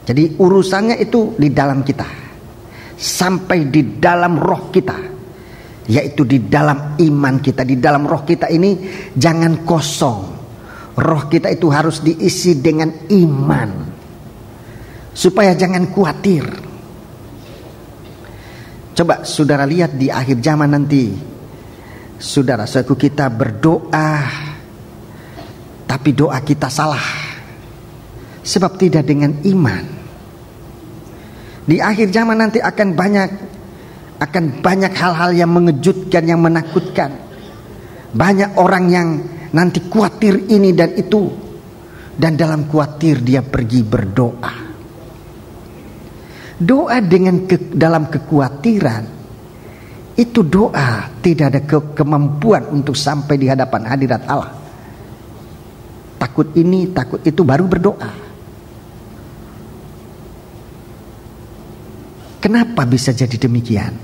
Speaker 1: Jadi urusannya itu di dalam kita, sampai di dalam roh kita, yaitu di dalam iman kita. Di dalam roh kita ini jangan kosong. Roh kita itu harus diisi dengan iman, supaya jangan khawatir. Coba saudara lihat di akhir zaman nanti, saudara-saudaraku, kita berdoa tapi doa kita salah, sebab tidak dengan iman. Di akhir zaman nanti akan banyak hal-hal yang mengejutkan, yang menakutkan. Banyak orang yang nanti khawatir ini dan itu, dan dalam khawatir dia pergi berdoa. Doa dalam kekhawatiran, itu doa tidak ada kemampuan untuk sampai di hadapan hadirat Allah. Takut ini, takut itu, baru berdoa. Kenapa bisa jadi demikian?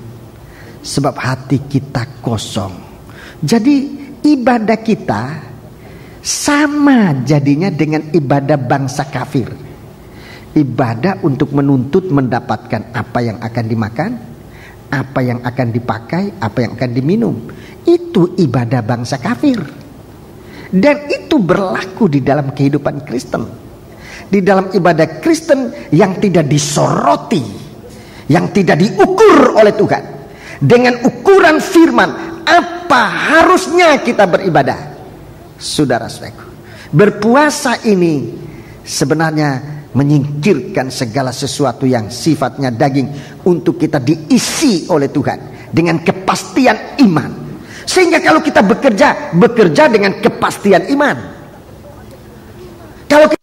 Speaker 1: Sebab hati kita kosong. Jadi ibadah kita sama jadinya dengan ibadah bangsa kafir. Ibadah untuk menuntut mendapatkan apa yang akan dimakan, apa yang akan dipakai, apa yang akan diminum. Itu ibadah bangsa kafir. Dan itu berlaku di dalam kehidupan Kristen, di dalam ibadah Kristen yang tidak disoroti, yang tidak diukur oleh Tuhan dengan ukuran firman. Apa harusnya kita beribadah? Saudara-saudaraku, berpuasa ini sebenarnya menyingkirkan segala sesuatu yang sifatnya daging untuk kita diisi oleh Tuhan dengan kepastian iman. Sehingga kalau kita bekerja dengan kepastian iman. Kalau kita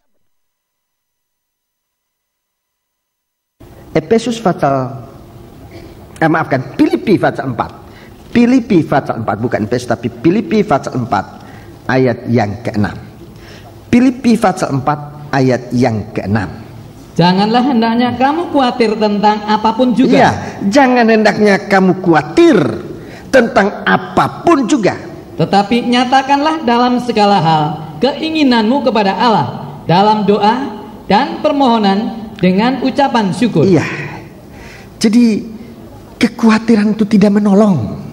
Speaker 1: Filipi pasal 4. Filipi pasal 4, bukan Efesus tapi Filipi pasal 4 ayat yang ke-6. Filipi pasal 4 ayat yang ke-6.
Speaker 2: Janganlah hendaknya kamu khawatir tentang apapun juga.
Speaker 1: Iya, jangan hendaknya kamu khawatir tentang apapun juga.
Speaker 2: Tetapi nyatakanlah dalam segala hal keinginanmu kepada Allah dalam doa dan permohonan dengan ucapan syukur.
Speaker 1: Iya. Jadi kekhawatiran itu tidak menolong.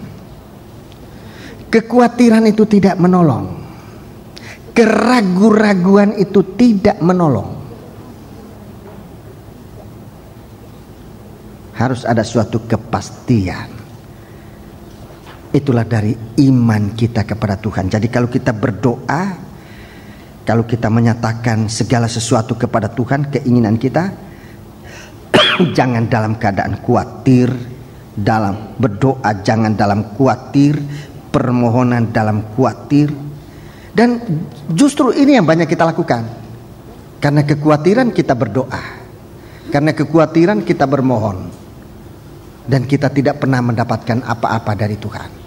Speaker 1: Kekhawatiran itu tidak menolong. Keraguan-raguan itu tidak menolong. Harus ada suatu kepastian. Itulah dari iman kita kepada Tuhan. Jadi kalau kita berdoa, kalau kita menyatakan segala sesuatu kepada Tuhan, keinginan kita, jangan dalam keadaan khawatir. Dalam berdoa jangan dalam khawatir, permohonan dalam khawatir. Dan justru ini yang banyak kita lakukan. Karena kekhawatiran kita berdoa, karena kekhawatiran kita bermohon, dan kita tidak pernah mendapatkan apa-apa dari Tuhan.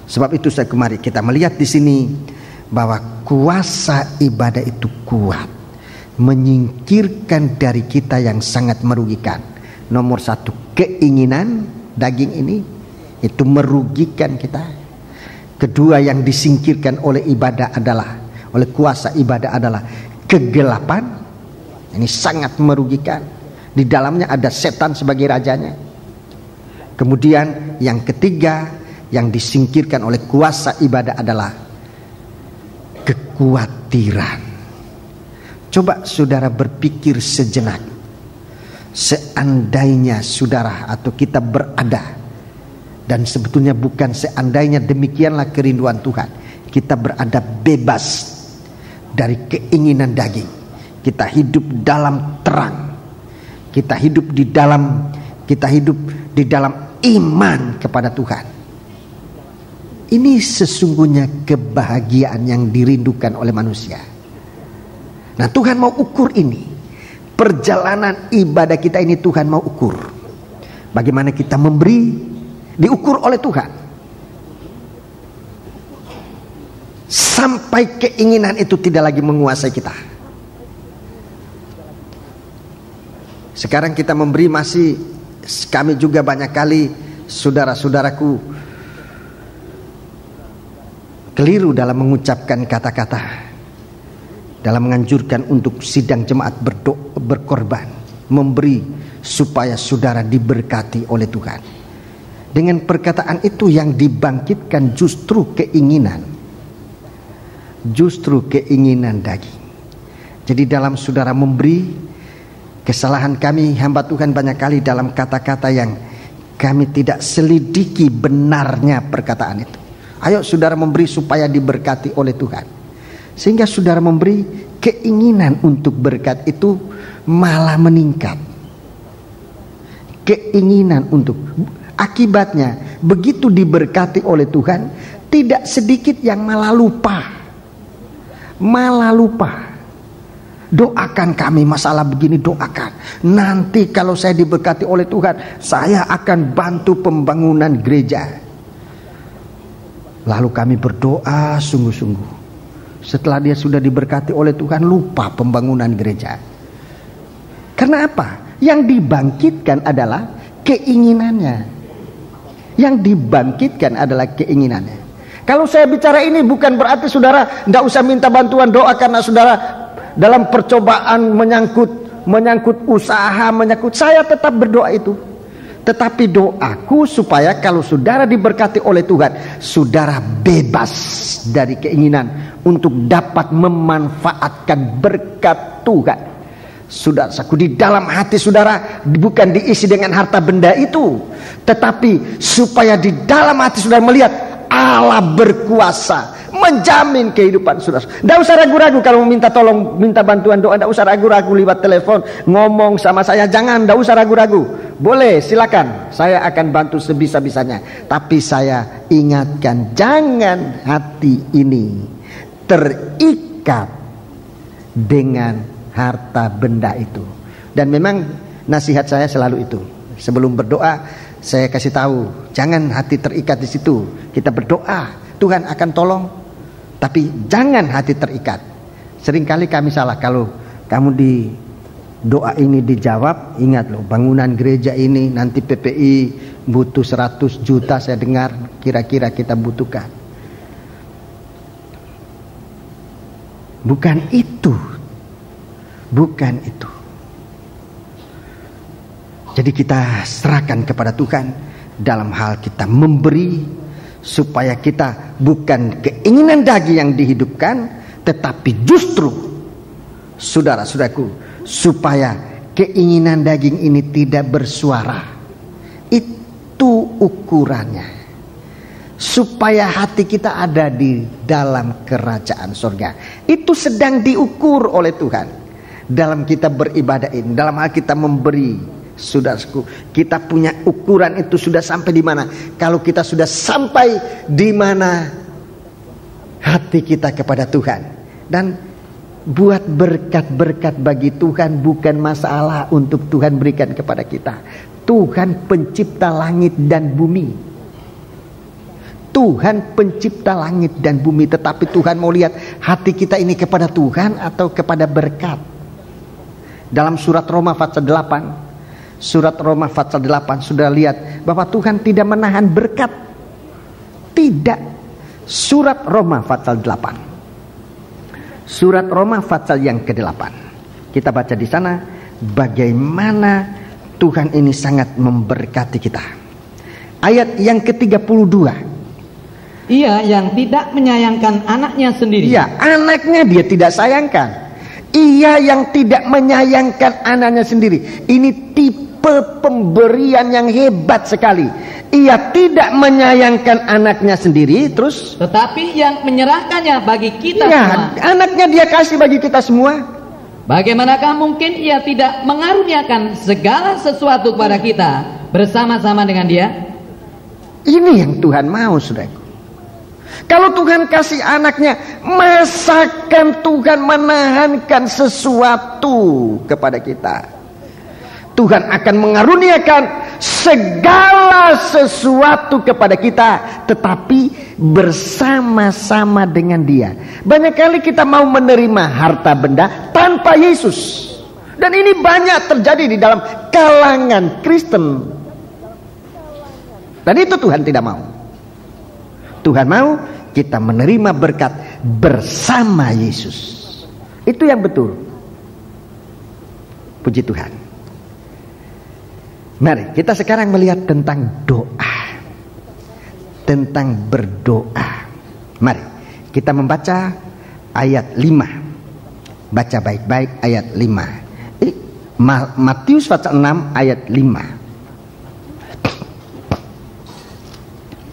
Speaker 1: Sebab itu saya kemari kita melihat di sini bahwa kuasa ibadah itu kuat, menyingkirkan dari kita yang sangat merugikan. Nomor satu, keinginan daging ini itu merugikan kita. Kedua, yang disingkirkan oleh ibadah adalah, oleh kuasa ibadah adalah kegelapan. Ini sangat merugikan. Di dalamnya ada setan sebagai rajanya. Kemudian yang ketiga, yang disingkirkan oleh kuasa ibadah adalah kekhawatiran. Coba saudara berpikir sejenak. Seandainya saudara atau kita berada, dan sebetulnya bukan seandainya, demikianlah kerinduan Tuhan, kita berada bebas dari keinginan daging. Kita hidup dalam terang. Kita hidup di dalam iman kepada Tuhan. Ini sesungguhnya kebahagiaan yang dirindukan oleh manusia. Nah, Tuhan mau ukur ini. Perjalanan ibadah kita ini Tuhan mau ukur. Bagaimana kita memberi, diukur oleh Tuhan. Sampai keinginan itu tidak lagi menguasai kita. Sekarang kita memberi masih, kami juga banyak kali, saudara-saudaraku, keliru dalam mengucapkan kata-kata, dalam menganjurkan untuk sidang jemaat berkorban, memberi supaya saudara diberkati oleh Tuhan. Dengan perkataan itu yang dibangkitkan justru keinginan daging. Jadi dalam saudara memberi, kesalahan kami hamba Tuhan banyak kali dalam kata-kata yang kami tidak selidiki benarnya perkataan itu. Ayo saudara memberi supaya diberkati oleh Tuhan. Sehingga saudara memberi, keinginan untuk berkat itu malah meningkat. Keinginan untuk, akibatnya begitu diberkati oleh Tuhan, tidak sedikit yang malah lupa. Doakan kami masalah begini, doakan. Nanti kalau saya diberkati oleh Tuhan, saya akan bantu pembangunan gereja. Lalu kami berdoa sungguh-sungguh. Setelah dia sudah diberkati oleh Tuhan, lupa pembangunan gereja. Karena apa? Yang dibangkitkan adalah keinginannya. Kalau saya bicara ini bukan berarti saudara tidak usah minta bantuan doa, karena saudara dalam percobaan menyangkut usaha, saya tetap berdoa itu. Tetapi doaku supaya kalau saudara diberkati oleh Tuhan, saudara bebas dari keinginan untuk dapat memanfaatkan berkat Tuhan. Saudaraku, di dalam hati saudara bukan diisi dengan harta benda itu, tetapi supaya di dalam hati saudara melihat Allah berkuasa menjamin kehidupan saudara. Tidak usah ragu-ragu kalau minta tolong, minta bantuan doa. Tidak usah ragu-ragu lewat telepon ngomong sama saya. Jangan, tidak usah ragu-ragu. Boleh, silakan. Saya akan bantu sebisa-bisanya. Tapi saya ingatkan, jangan hati ini terikat dengan harta benda itu. Dan memang nasihat saya selalu itu. Sebelum berdoa, saya kasih tahu, jangan hati terikat di situ. Kita berdoa, Tuhan akan tolong, tapi jangan hati terikat. Seringkali kami salah. Kalau kamu di doa ini dijawab, ingat loh, bangunan gereja ini nanti PPI butuh 100 juta, saya dengar kira-kira kita butuhkan. Bukan itu. Bukan itu. Jadi kita serahkan kepada Tuhan dalam hal kita memberi, supaya kita bukan keinginan daging yang dihidupkan, tetapi justru saudara-saudaraku, supaya keinginan daging ini tidak bersuara. Itu ukurannya. Supaya hati kita ada di dalam kerajaan surga. Itu sedang diukur oleh Tuhan dalam kita beribadah ini, dalam hal kita memberi. Saudaraku, kita punya ukuran itu sudah sampai di mana? Kalau kita sudah sampai di mana hati kita kepada Tuhan, dan buat berkat-berkat bagi Tuhan bukan masalah untuk Tuhan berikan kepada kita. Tuhan pencipta langit dan bumi. Tuhan pencipta langit dan bumi, tetapi Tuhan mau lihat hati kita ini kepada Tuhan atau kepada berkat. Dalam surat Roma pasal 8, surat Roma pasal 8 sudah lihat bahwa Tuhan tidak menahan berkat. Tidak. Surat Roma pasal 8. Surat Roma pasal yang ke-8. Kita baca di sana bagaimana Tuhan ini sangat memberkati kita. Ayat yang ke-32.
Speaker 2: Ia yang tidak menyayangkan anaknya sendiri.
Speaker 1: Iya, anaknya dia tidak sayangkan. Ia yang tidak menyayangkan anaknya sendiri. Ini tipe pemberian yang hebat sekali. Ia tidak menyayangkan anaknya sendiri, terus
Speaker 2: tetapi yang menyerahkannya bagi kita semua.
Speaker 1: Anaknya dia kasih bagi kita semua.
Speaker 2: Bagaimanakah mungkin ia tidak mengaruniakan segala sesuatu kepada kita bersama-sama dengan dia?
Speaker 1: Ini yang Tuhan mau, saudaraku. Kalau Tuhan kasih anaknya, masakan Tuhan menahankan sesuatu kepada kita? Tuhan akan mengaruniakan segala sesuatu kepada kita, tetapi bersama-sama dengan dia. Banyak kali kita mau menerima harta benda tanpa Yesus, dan ini banyak terjadi di dalam kalangan Kristen, dan itu Tuhan tidak mau. Tuhan mau kita menerima berkat bersama Yesus. Itu yang betul. Puji Tuhan. Mari kita sekarang melihat tentang doa, tentang berdoa. Mari kita membaca ayat 5. Baca baik-baik ayat 5. Matius pasal 6 ayat 5.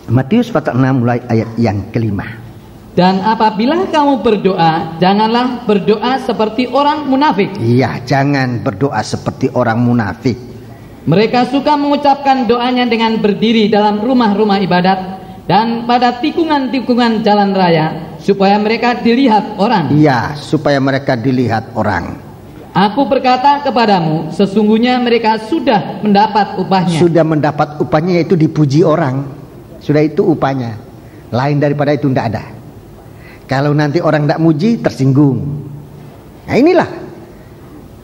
Speaker 1: Matius pasal 6 mulai ayat yang ke-5.
Speaker 2: Dan apabila kamu berdoa, janganlah berdoa seperti orang munafik.
Speaker 1: Iya, jangan berdoa seperti orang munafik.
Speaker 2: Mereka suka mengucapkan doanya dengan berdiri dalam rumah-rumah ibadat dan pada tikungan-tikungan jalan raya, supaya mereka dilihat orang.
Speaker 1: Iya, supaya mereka dilihat orang.
Speaker 2: Aku berkata kepadamu, sesungguhnya mereka sudah mendapat upahnya.
Speaker 1: Sudah mendapat upahnya, yaitu dipuji orang. Sudah itu upahnya. Lain daripada itu tidak ada. Kalau nanti orang tidak muji, tersinggung. Nah inilah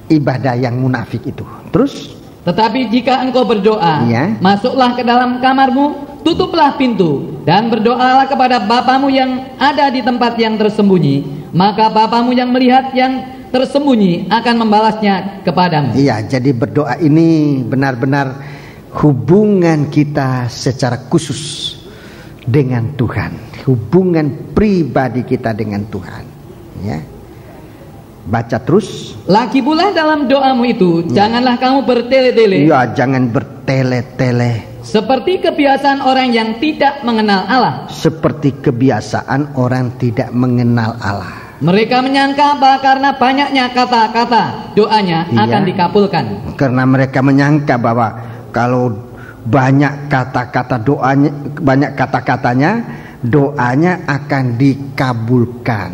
Speaker 1: ibadah yang munafik itu. Terus?
Speaker 2: Tetapi jika engkau berdoa, masuklah ke dalam kamarmu, tutuplah pintu, dan berdoalah kepada Bapamu yang ada di tempat yang tersembunyi. Maka Bapamu yang melihat yang tersembunyi akan membalasnya kepadamu.
Speaker 1: Iya, jadi berdoa ini benar-benar hubungan kita secara khusus dengan Tuhan, hubungan pribadi kita dengan Tuhan, ya. Baca terus.
Speaker 2: Lagi pula dalam doamu itu, janganlah kamu bertele-tele.
Speaker 1: Ya, jangan bertele-tele.
Speaker 2: Seperti kebiasaan orang yang tidak mengenal Allah.
Speaker 1: Seperti kebiasaan orang tidak mengenal Allah.
Speaker 2: Mereka menyangka bahwa karena banyaknya kata-kata doanya akan dikabulkan. Karena
Speaker 1: mereka menyangka bahwa kalau banyak kata-kata doanya, banyak kata-katanya, doanya akan dikabulkan.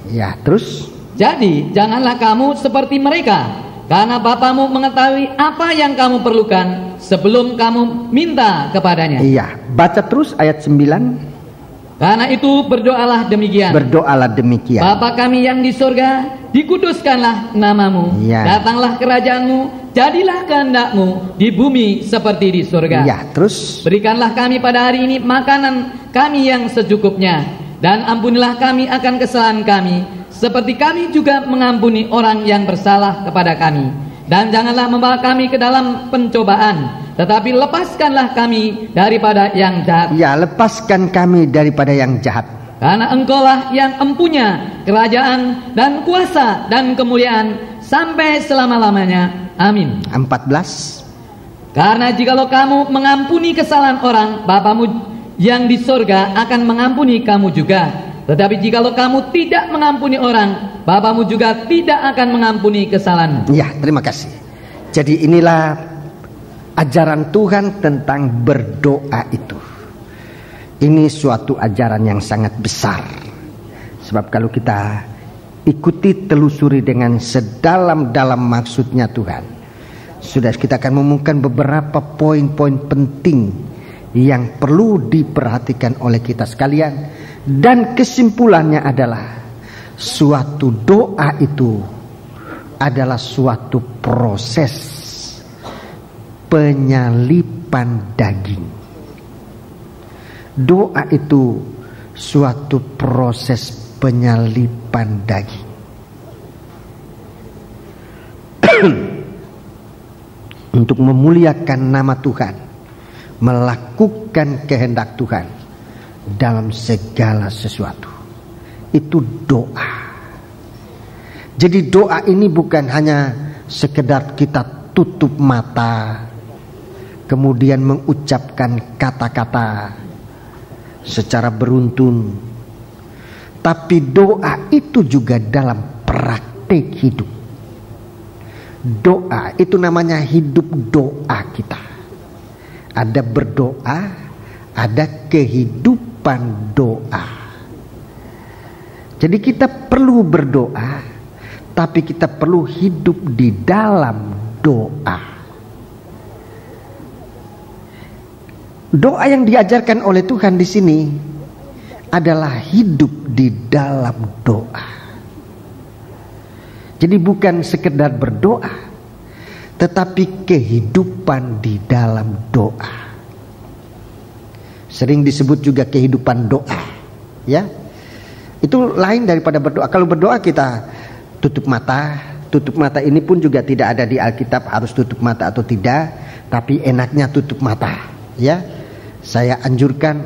Speaker 1: Ya, terus.
Speaker 2: Jadi janganlah kamu seperti mereka, karena Bapamu mengetahui apa yang kamu perlukan sebelum kamu minta kepadanya.
Speaker 1: Iya, baca terus ayat 9.
Speaker 2: Karena itu berdoalah demikian.
Speaker 1: Berdoalah demikian.
Speaker 2: Bapa kami yang di surga, dikuduskanlah namamu.
Speaker 1: Ya.
Speaker 2: Datanglah kerajaanmu, jadilah kehendakmu di bumi seperti di surga.
Speaker 1: Ya, terus.
Speaker 2: Berikanlah kami pada hari ini makanan kami yang secukupnya, dan ampunilah kami akan kesalahan kami, seperti kami juga mengampuni orang yang bersalah kepada kami. Dan janganlah membawa kami ke dalam pencobaan, tetapi lepaskanlah kami daripada yang jahat.
Speaker 1: Ya, lepaskan kami daripada yang jahat.
Speaker 2: Karena Engkaulah yang empunya kerajaan dan kuasa dan kemuliaan sampai selama-lamanya. Amin.
Speaker 1: 14.
Speaker 2: Karena jikalau kamu mengampuni kesalahan orang, Bapamu yang di sorga akan mengampuni kamu juga. Tetapi jikalau kamu tidak mengampuni orang, Bapamu juga tidak akan mengampuni kesalahanmu.
Speaker 1: Ya, terima kasih. Jadi inilah ajaran Tuhan tentang berdoa itu. Ini suatu ajaran yang sangat besar. Sebab kalau kita ikuti, telusuri dengan sedalam-dalam maksudnya Tuhan, sudah kita akan menemukan beberapa poin-poin penting yang perlu diperhatikan oleh kita sekalian. Dan kesimpulannya adalah suatu doa itu adalah suatu proses penyalipan daging. Doa itu suatu proses penyalipan daging. Untuk memuliakan nama Tuhan, melakukan kehendak Tuhan dalam segala sesuatu. Itu doa. Jadi doa ini bukan hanya sekedar kita tutup mata kemudian mengucapkan kata-kata secara beruntun, tapi doa itu juga dalam praktik hidup. Doa itu namanya hidup doa kita. Ada berdoa, ada kehidupan doa. Jadi kita perlu berdoa, tapi kita perlu hidup di dalam doa. Doa yang diajarkan oleh Tuhan di sini adalah hidup di dalam doa. Jadi bukan sekedar berdoa, tetapi kehidupan di dalam doa. Sering disebut juga kehidupan doa, ya. Itu lain daripada berdoa. Kalau berdoa kita tutup mata. Tutup mata ini pun juga tidak ada di Alkitab harus tutup mata atau tidak, tapi enaknya tutup mata, ya. Saya anjurkan,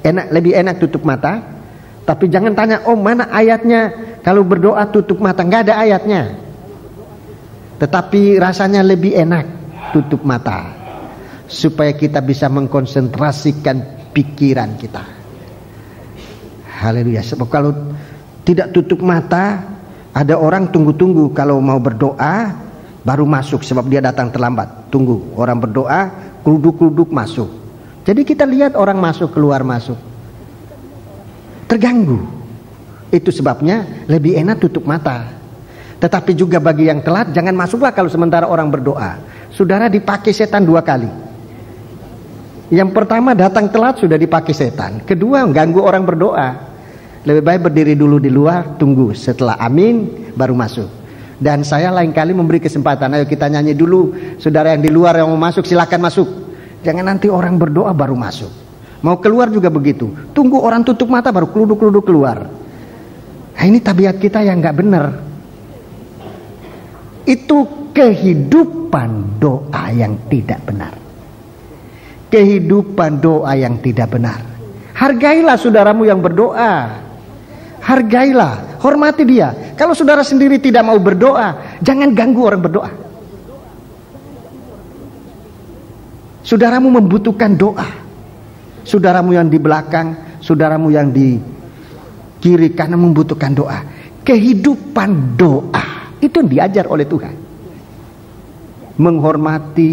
Speaker 1: lebih enak tutup mata. Tapi jangan tanya, mana ayatnya kalau berdoa tutup mata? Nggak ada ayatnya. Tetapi rasanya lebih enak tutup mata, supaya kita bisa mengkonsentrasikan pikiran kita. Haleluya. Sebab kalau tidak tutup mata, ada orang tunggu-tunggu kalau mau berdoa baru masuk, sebab dia datang terlambat. Tunggu, orang berdoa keluduk-keluduk masuk. Jadi kita lihat orang masuk keluar masuk, terganggu. Itu sebabnya lebih enak tutup mata. Tetapi juga bagi yang telat, jangan masuklah kalau sementara orang berdoa. Saudara dipakai setan 2 kali. Yang pertama datang telat sudah dipakai setan. Kedua ganggu orang berdoa. Lebih baik berdiri dulu di luar, tunggu setelah amin baru masuk. Dan saya lain kali memberi kesempatan, ayo kita nyanyi dulu. Saudara yang di luar yang mau masuk silakan masuk. Jangan nanti orang berdoa baru masuk. Mau keluar juga begitu. Tunggu orang tutup mata baru keluduk-keluduk keluar. Nah, ini tabiat kita yang gak benar. Itu kehidupan doa yang tidak benar. Kehidupan doa yang tidak benar. Hargailah saudaramu yang berdoa. Hargailah, hormati dia. Kalau saudara sendiri tidak mau berdoa, jangan ganggu orang berdoa. Saudaramu membutuhkan doa. Saudaramu yang di belakang, saudaramu yang di kiri kanan membutuhkan doa. Kehidupan doa itu yang diajar oleh Tuhan. Menghormati,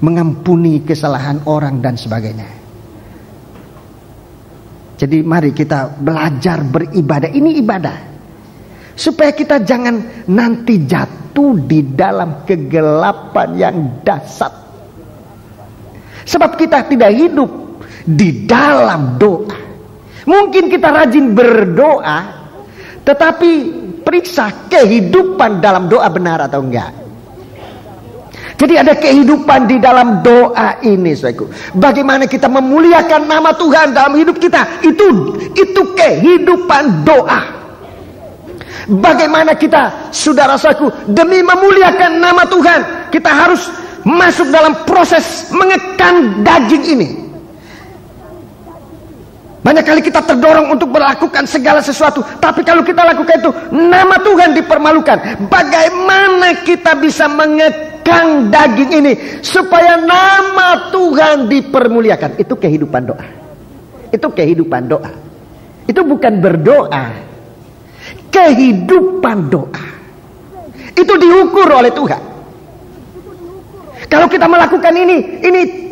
Speaker 1: mengampuni kesalahan orang dan sebagainya. Jadi mari kita belajar beribadah. Ini ibadah. Supaya kita jangan nanti jatuh di dalam kegelapan yang dahsyat. Sebab kita tidak hidup di dalam doa. Mungkin kita rajin berdoa, tetapi periksa kehidupan dalam doa benar atau enggak. Jadi ada kehidupan di dalam doa ini, saudaraku. Bagaimana kita memuliakan nama Tuhan dalam hidup kita, itu kehidupan doa. Bagaimana kita, saudara-saudaraku, demi memuliakan nama Tuhan, kita harus masuk dalam proses mengekang daging ini. Banyak kali kita terdorong untuk melakukan segala sesuatu, tapi kalau kita lakukan itu, nama Tuhan dipermalukan. Bagaimana kita bisa mengekang daging ini supaya nama Tuhan dipermuliakan? Itu kehidupan doa. Itu kehidupan doa. Itu bukan berdoa. Kehidupan doa. Itu diukur oleh Tuhan. Kalau kita melakukan ini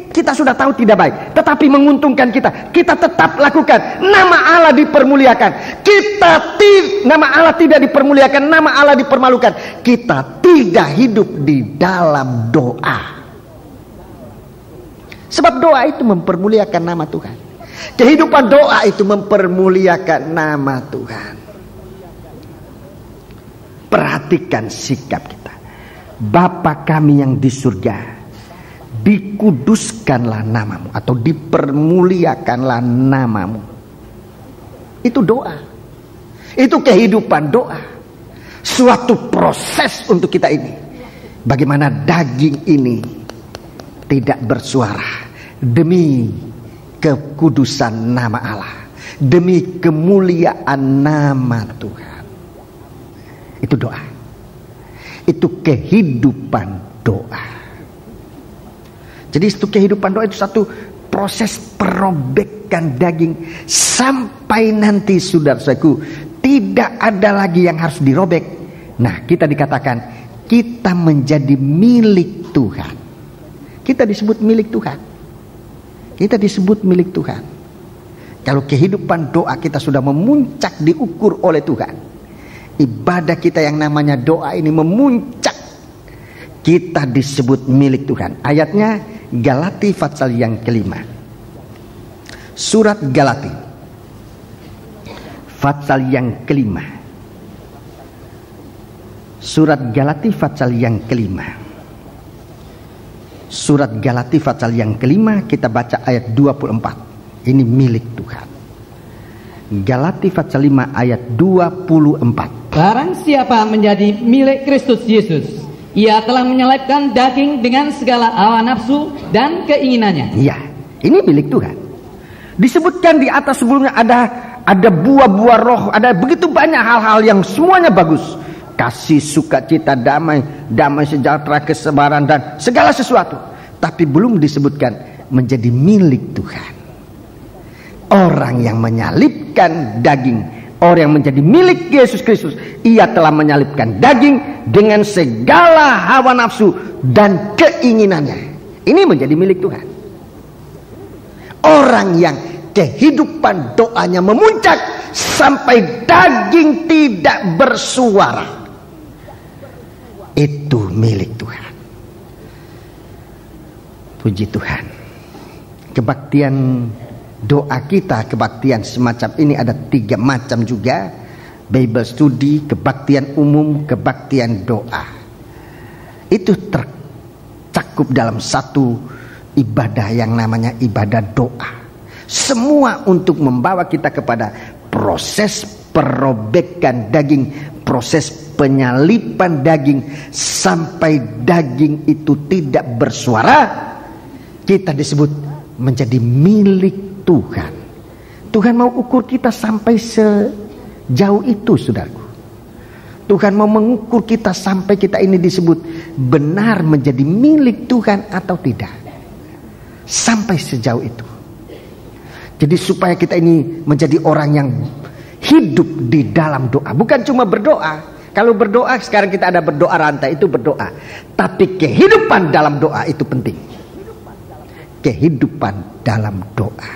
Speaker 1: kita sudah tahu tidak baik, tetapi menguntungkan kita. Kita tetap lakukan. Nama Allah dipermuliakan. Nama Allah tidak dipermuliakan, nama Allah dipermalukan. Kita tidak hidup di dalam doa. Sebab doa itu mempermuliakan nama Tuhan. Kehidupan doa itu mempermuliakan nama Tuhan. Perhatikan sikap kita. Bapa kami yang di surga, dikuduskanlah namamu, atau dipermuliakanlah namamu. Itu doa. Itu kehidupan doa. Suatu proses untuk kita ini. Bagaimana daging ini tidak bersuara demi kekudusan nama Allah, demi kemuliaan nama Tuhan. Itu doa. Itu kehidupan doa. Jadi itu kehidupan doa itu satu proses perobekan daging sampai nanti, saudara-saudaraku, tidak ada lagi yang harus dirobek. Nah, kita dikatakan kita menjadi milik Tuhan. Kita disebut milik Tuhan. Kita disebut milik Tuhan. Kalau kehidupan doa kita sudah memuncak diukur oleh Tuhan, ibadah kita yang namanya doa ini memuncak, kita disebut milik Tuhan. Ayatnya Galati pasal yang kelima. Surat Galati pasal yang kelima. Surat Galati pasal yang kelima. Surat Galati pasal yang kelima, kita baca ayat 24. Ini milik Tuhan. Galati pasal 5 ayat 24.
Speaker 2: Barang siapa menjadi milik Kristus Yesus, ia telah menyelipkan daging dengan segala hawa nafsu dan keinginannya.
Speaker 1: Iya, ini milik Tuhan. Disebutkan di atas sebelumnya ada buah-buah roh, ada begitu banyak hal-hal yang semuanya bagus. Kasih, sukacita, damai sejahtera, kesabaran dan segala sesuatu. Tapi belum disebutkan menjadi milik Tuhan. Orang yang menyalipkan daging, orang yang menjadi milik Yesus Kristus, ia telah menyalipkan daging dengan segala hawa nafsu dan keinginannya. Ini menjadi milik Tuhan. Orang yang kehidupan doanya memuncak sampai daging tidak bersuara, itu milik Tuhan. Puji Tuhan. Kebaktian doa kita, kebaktian semacam ini ada 3 macam juga. Bible study, kebaktian umum, kebaktian doa. Itu tercakup dalam satu ibadah yang namanya ibadah doa. Semua untuk membawa kita kepada proses perobekan daging, proses penyalipan daging sampai daging itu tidak bersuara, kita disebut menjadi milik Tuhan. Tuhan mau ukur kita sampai sejauh itu, saudaraku. Tuhan mau mengukur kita sampai kita ini disebut benar menjadi milik Tuhan atau tidak. Sampai sejauh itu. Jadi supaya kita ini menjadi orang yang hidup di dalam doa. Bukan cuma berdoa. Kalau berdoa, sekarang kita ada berdoa rantai, itu berdoa. Tapi kehidupan dalam doa itu penting. Kehidupan dalam doa.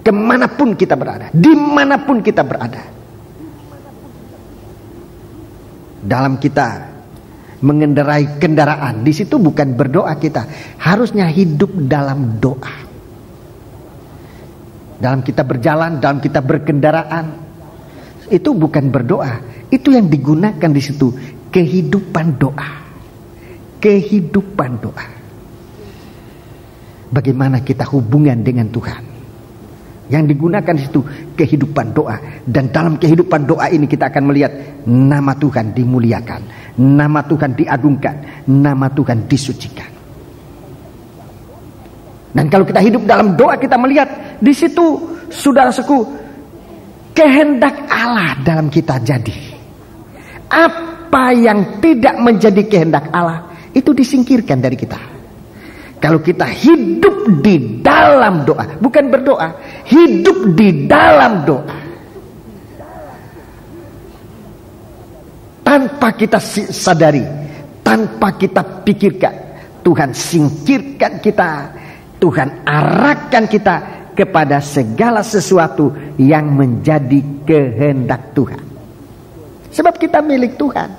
Speaker 1: Kemanapun kita berada, dimanapun kita berada, dalam kita mengendarai kendaraan, di situ bukan berdoa kita, harusnya hidup dalam doa. Dalam kita berjalan, dalam kita berkendaraan, itu bukan berdoa, itu yang digunakan di situ kehidupan doa, kehidupan doa. Bagaimana kita hubungan dengan Tuhan? Yang digunakan di situ kehidupan doa. Dan dalam kehidupan doa ini kita akan melihat nama Tuhan dimuliakan, nama Tuhan diagungkan, nama Tuhan disucikan. Dan kalau kita hidup dalam doa, kita melihat di situ, saudara-saudaraku, kehendak Allah dalam kita jadi. Apa yang tidak menjadi kehendak Allah itu disingkirkan dari kita. Kalau kita hidup di dalam doa, bukan berdoa, hidup di dalam doa. Tanpa kita sadari, tanpa kita pikirkan, Tuhan singkirkan kita, Tuhan arahkan kita kepada segala sesuatu yang menjadi kehendak Tuhan. Sebab kita milik Tuhan.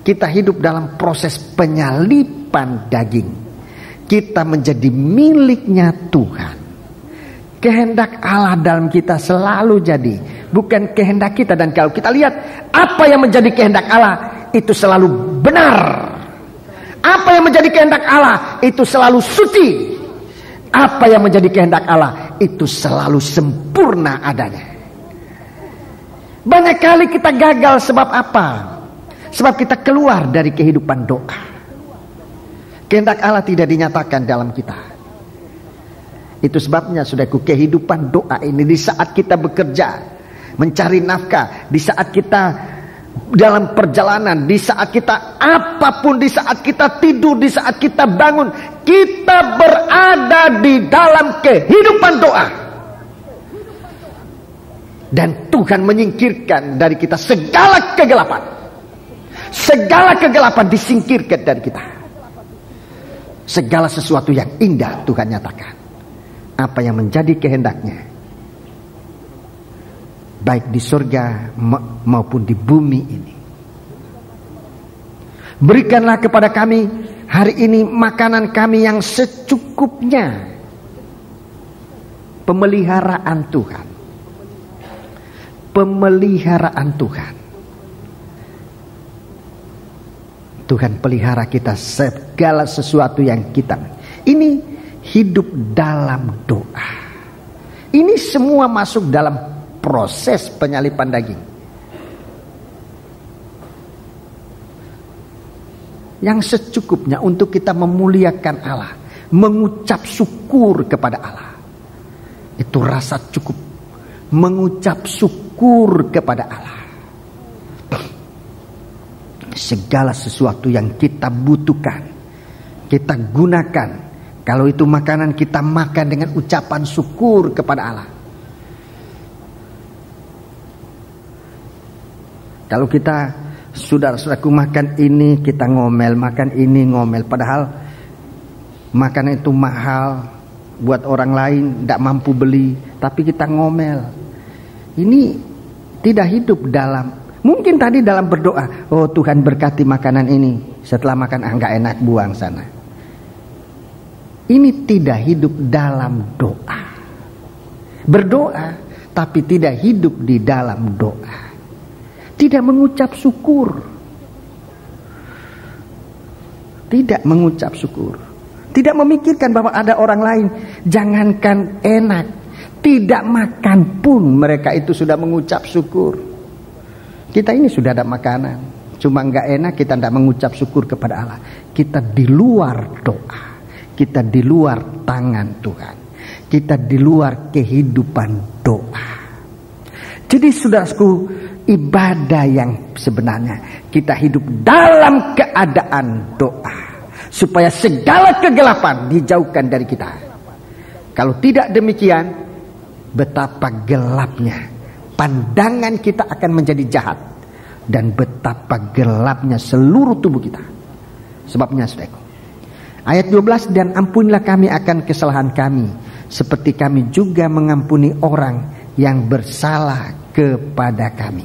Speaker 1: Kita hidup dalam proses penyalipan daging. Kita menjadi miliknya Tuhan. Kehendak Allah dalam kita selalu jadi, bukan kehendak kita. Dan kalau kita lihat apa yang menjadi kehendak Allah, itu selalu benar. Apa yang menjadi kehendak Allah, itu selalu suci. Apa yang menjadi kehendak Allah, itu selalu sempurna adanya. Banyak kali kita gagal sebab apa? Sebab kita keluar dari kehidupan doa. Kehendak Allah tidak dinyatakan dalam kita. Itu sebabnya, saudaraku, kehidupan doa ini di saat kita bekerja, mencari nafkah, di saat kita dalam perjalanan, di saat kita apapun, di saat kita tidur, di saat kita bangun, kita berada di dalam kehidupan doa. Dan Tuhan menyingkirkan dari kita segala kegelapan. Segala kegelapan disingkirkan dari kita. Segala sesuatu yang indah Tuhan nyatakan. Apa yang menjadi kehendaknya, baik di surga maupun di bumi ini. Berikanlah kepada kami hari ini makanan kami yang secukupnya. Pemeliharaan Tuhan. Pemeliharaan Tuhan. Tuhan pelihara kita segala sesuatu yang kita. Ini hidup dalam doa. Ini semua masuk dalam proses penyalipan daging. Yang secukupnya untuk kita memuliakan Allah, mengucap syukur kepada Allah. Itu rasa cukup. Mengucap syukur kepada Allah. Segala sesuatu yang kita butuhkan, kita gunakan. Kalau itu makanan, kita makan dengan ucapan syukur kepada Allah. Kalau kita, saudara-saudaraku, makan ini, kita ngomel, makan ini ngomel. Padahal makanan itu mahal, buat orang lain tidak mampu beli, tapi kita ngomel. Ini tidak hidup dalam. Mungkin tadi dalam berdoa, oh Tuhan berkati makanan ini. Setelah makan, nggak enak, buang sana. Ini tidak hidup dalam doa. Berdoa, tapi tidak hidup di dalam doa. Tidak mengucap syukur. Tidak mengucap syukur. Tidak memikirkan bahwa ada orang lain. Jangankan enak, tidak makan pun mereka itu sudah mengucap syukur. Kita ini sudah ada makanan, cuma nggak enak kita tidak mengucap syukur kepada Allah. Kita di luar doa, kita di luar tangan Tuhan, kita di luar kehidupan doa. Jadi saudaraku, ibadah yang sebenarnya kita hidup dalam keadaan doa, supaya segala kegelapan dijauhkan dari kita. Kalau tidak demikian, betapa gelapnya pandangan kita akan menjadi jahat, dan betapa gelapnya seluruh tubuh kita. Sebabnya saudaraku, ayat 12, dan ampunilah kami akan kesalahan kami, seperti kami juga mengampuni orang yang bersalah kepada kami.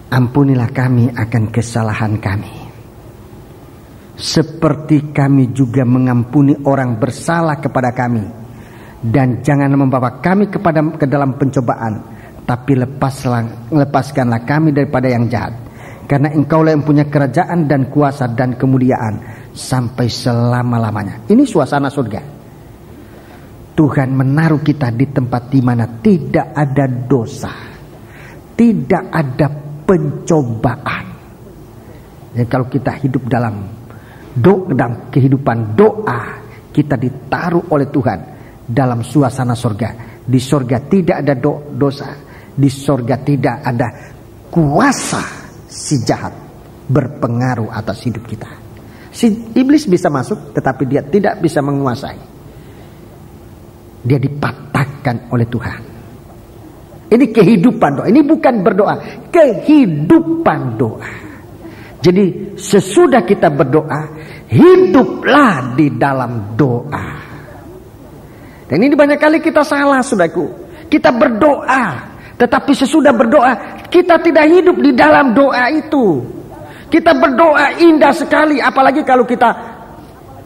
Speaker 1: Ampunilah kami akan kesalahan kami, seperti kami juga mengampuni orang bersalah kepada kami. Dan jangan membawa kami ke dalam pencobaan, tapi lepaskanlah kami daripada yang jahat. Karena Engkaulah yang punya kerajaan dan kuasa dan kemuliaan sampai selama-lamanya. Ini suasana surga. Tuhan menaruh kita di tempat di mana tidak ada dosa, tidak ada pencobaan. Dan kalau kita hidup dalam kehidupan doa, kita ditaruh oleh Tuhan dalam suasana surga. Di surga tidak ada dosa, di surga tidak ada kuasa si jahat berpengaruh atas hidup kita. Si iblis bisa masuk, tetapi dia tidak bisa menguasai. Dia dipatahkan oleh Tuhan. Ini kehidupan doa. Ini bukan berdoa, kehidupan doa. Jadi sesudah kita berdoa, hiduplah di dalam doa. Dan ini banyak kali kita salah, saudaraku. Kita berdoa, tetapi sesudah berdoa, kita tidak hidup di dalam doa itu. Kita berdoa indah sekali, apalagi kalau kita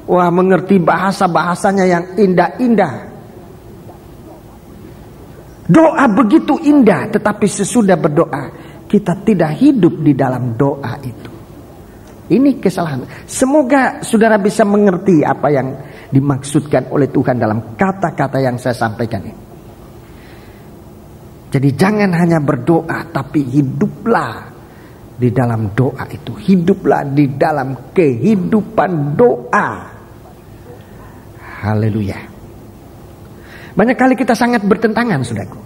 Speaker 1: mengerti bahasanya yang indah-indah. Doa begitu indah, tetapi sesudah berdoa, kita tidak hidup di dalam doa itu. Ini kesalahan. Semoga saudara bisa mengerti apa yang dimaksudkan oleh Tuhan dalam kata-kata yang saya sampaikan ini. Jadi jangan hanya berdoa, tapi hiduplah di dalam doa itu. Hiduplah di dalam kehidupan doa. Haleluya. Banyak kali kita sangat bertentangan, saudaraku.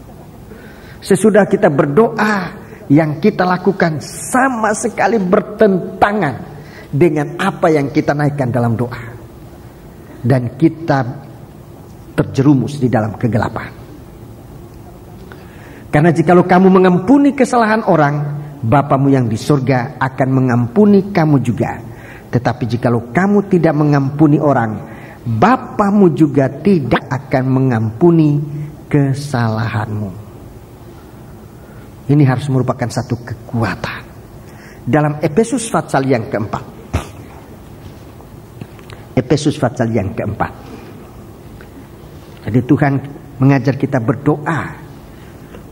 Speaker 1: Sesudah kita berdoa, yang kita lakukan sama sekali bertentangan dengan apa yang kita naikkan dalam doa. Dan kita terjerumus di dalam kegelapan. Karena jikalau kamu mengampuni kesalahan orang, Bapamu yang di surga akan mengampuni kamu juga. Tetapi jikalau kamu tidak mengampuni orang, Bapamu juga tidak akan mengampuni kesalahanmu. Ini harus merupakan satu kekuatan. Dalam Efesus pasal yang keempat. Efesus pasal yang keempat. Jadi Tuhan mengajar kita berdoa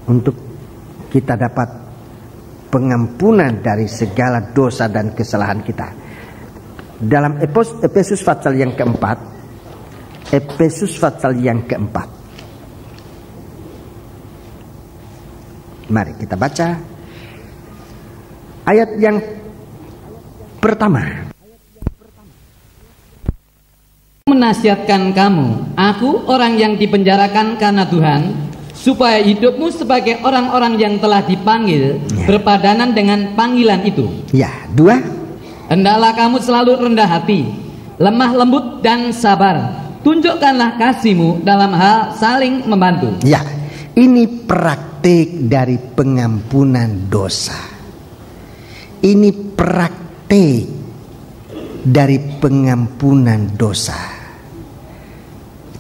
Speaker 1: untuk kita dapat pengampunan dari segala dosa dan kesalahan kita. Dalam Efesus pasal yang keempat, Efesus pasal yang keempat. Mari kita baca ayat yang pertama.
Speaker 2: Menasihatkan kamu, aku orang yang dipenjarakan karena Tuhan, supaya hidupmu sebagai orang-orang yang telah dipanggil berpadanan dengan panggilan itu.
Speaker 1: Ya, 2.
Speaker 2: Hendaklah kamu selalu rendah hati, lemah lembut dan sabar. Tunjukkanlah kasihmu dalam hal saling membantu.
Speaker 1: Ya, ini praktik dari pengampunan dosa. Ini praktik dari pengampunan dosa.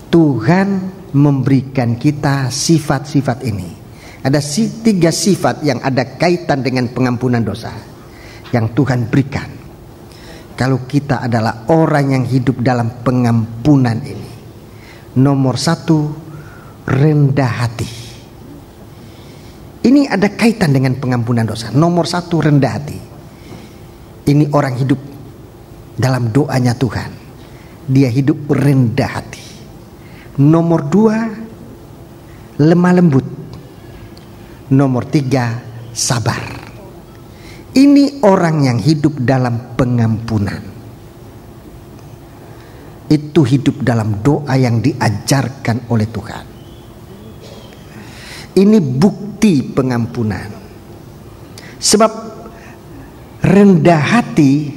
Speaker 1: Tuhan memberikan kita sifat-sifat ini. Ada 3 sifat yang ada kaitan dengan pengampunan dosa yang Tuhan berikan. Kalau kita adalah orang yang hidup dalam pengampunan ini. Nomor 1, rendah hati. Ini ada kaitan dengan pengampunan dosa. Nomor 1, rendah hati. Ini orang hidup dalam doanya Tuhan. Dia hidup rendah hati. Nomor 2, lemah lembut. Nomor 3, sabar. Ini orang yang hidup dalam pengampunan. Itu hidup dalam doa yang diajarkan oleh Tuhan. Ini bukti pengampunan. Sebab rendah hati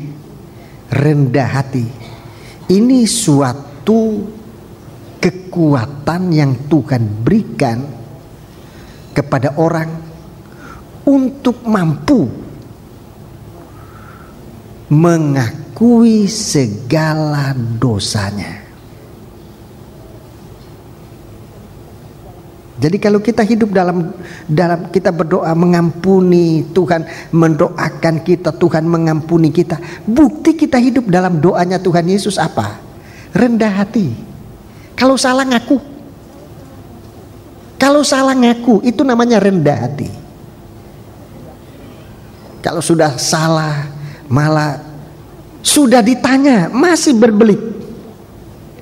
Speaker 1: ini suatu kekuatan yang Tuhan berikan kepada orang untuk mampu mengakui segala dosanya. Jadi kalau kita hidup dalam kita berdoa mengampuni, Tuhan mendoakan kita, Tuhan mengampuni kita. Bukti kita hidup dalam doanya Tuhan Yesus apa? Rendah hati. Kalau salah ngaku. Kalau salah ngaku, itu namanya rendah hati. Kalau sudah salah, malah sudah ditanya masih berbelit,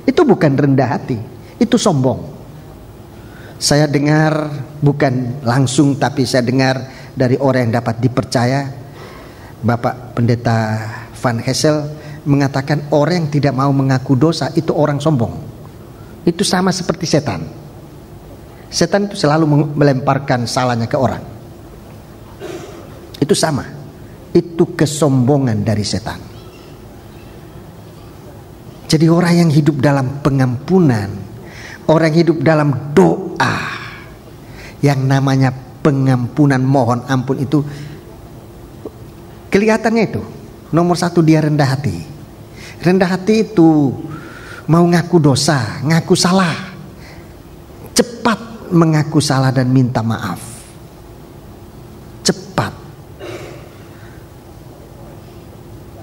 Speaker 1: itu bukan rendah hati, itu sombong. Saya dengar, bukan langsung tapi saya dengar dari orang yang dapat dipercaya, Bapak Pendeta Van Hessel mengatakan orang yang tidak mau mengaku dosa itu orang sombong. Itu sama seperti setan. Setan itu selalu melemparkan salahnya ke orang. Itu sama. Itu kesombongan dari setan. Jadi orang yang hidup dalam pengampunan, orang yang hidup dalam doa, yang namanya pengampunan, mohon ampun, itu kelihatannya itu nomor 1, dia rendah hati. Rendah hati itu mau ngaku dosa, ngaku salah, cepat mengaku salah dan minta maaf, cepat.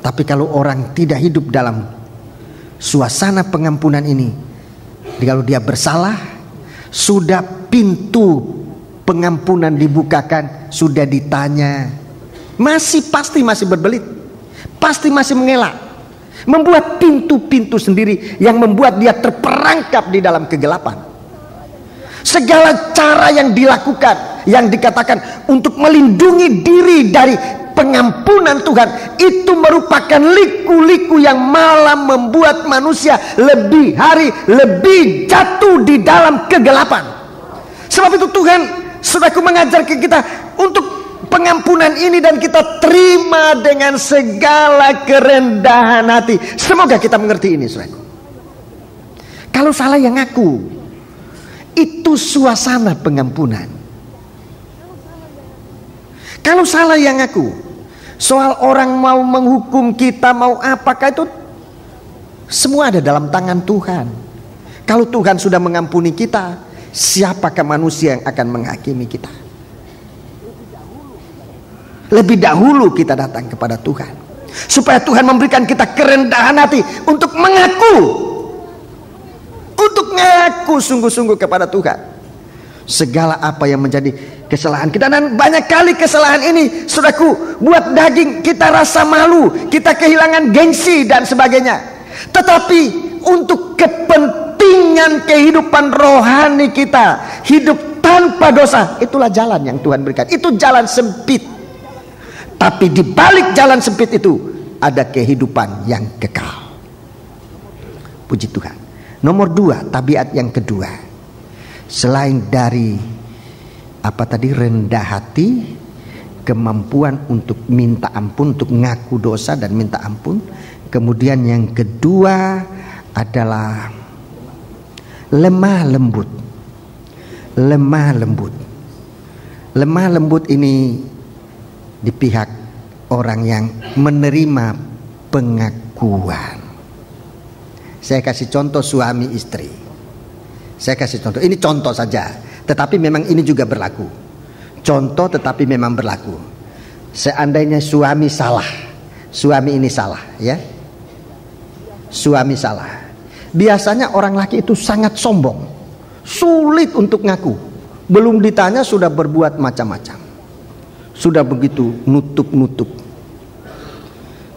Speaker 1: Tapi kalau orang tidak hidup dalam suasana pengampunan ini, kalau dia bersalah, sudah pintu pengampunan dibukakan, sudah ditanya, pasti masih berbelit, pasti masih mengelak, membuat pintu-pintu sendiri yang membuat dia terperangkap di dalam kegelapan. Segala cara yang dilakukan, yang dikatakan untuk melindungi diri dari pengampunan Tuhan, itu merupakan liku-liku yang malah membuat manusia lebih hari lebih jatuh di dalam kegelapan. Sebab itu Tuhan, saudaraku, mengajar ke kita untuk pengampunan ini, dan kita terima dengan segala kerendahan hati. Semoga kita mengerti ini, saudaraku. Kalau salah yang ngaku, itu suasana pengampunan. Kalau salah yang ngaku, soal orang mau menghukum kita, mau apakah, itu semua ada dalam tangan Tuhan. Kalau Tuhan sudah mengampuni kita, siapakah manusia yang akan menghakimi kita? Lebih dahulu kita datang kepada Tuhan, supaya Tuhan memberikan kita kerendahan hati untuk mengaku, sungguh-sungguh kepada Tuhan segala apa yang menjadi kesalahan kita. Dan banyak kali kesalahan ini, saudaraku, buat daging kita rasa malu, kita kehilangan gengsi dan sebagainya. Tetapi untuk kepentingan kehidupan rohani kita, hidup tanpa dosa, itulah jalan yang Tuhan berikan. Itu jalan sempit, tapi di balik jalan sempit itu ada kehidupan yang kekal. Puji Tuhan. Nomor 2, tabiat yang kedua, selain dari rendah hati, kemampuan untuk minta ampun, untuk ngaku dosa dan minta ampun. Kemudian yang kedua adalah lemah lembut. Lemah lembut. Lemah lembut ini di pihak orang yang menerima pengakuan. Saya kasih contoh suami istri. Saya kasih contoh, ini contoh saja, tetapi memang ini juga berlaku. Contoh tetapi memang berlaku. Seandainya suami salah, suami ini salah, ya, suami salah, biasanya orang laki itu sangat sombong, sulit untuk ngaku. Belum ditanya sudah berbuat macam-macam, sudah begitu nutup-nutup.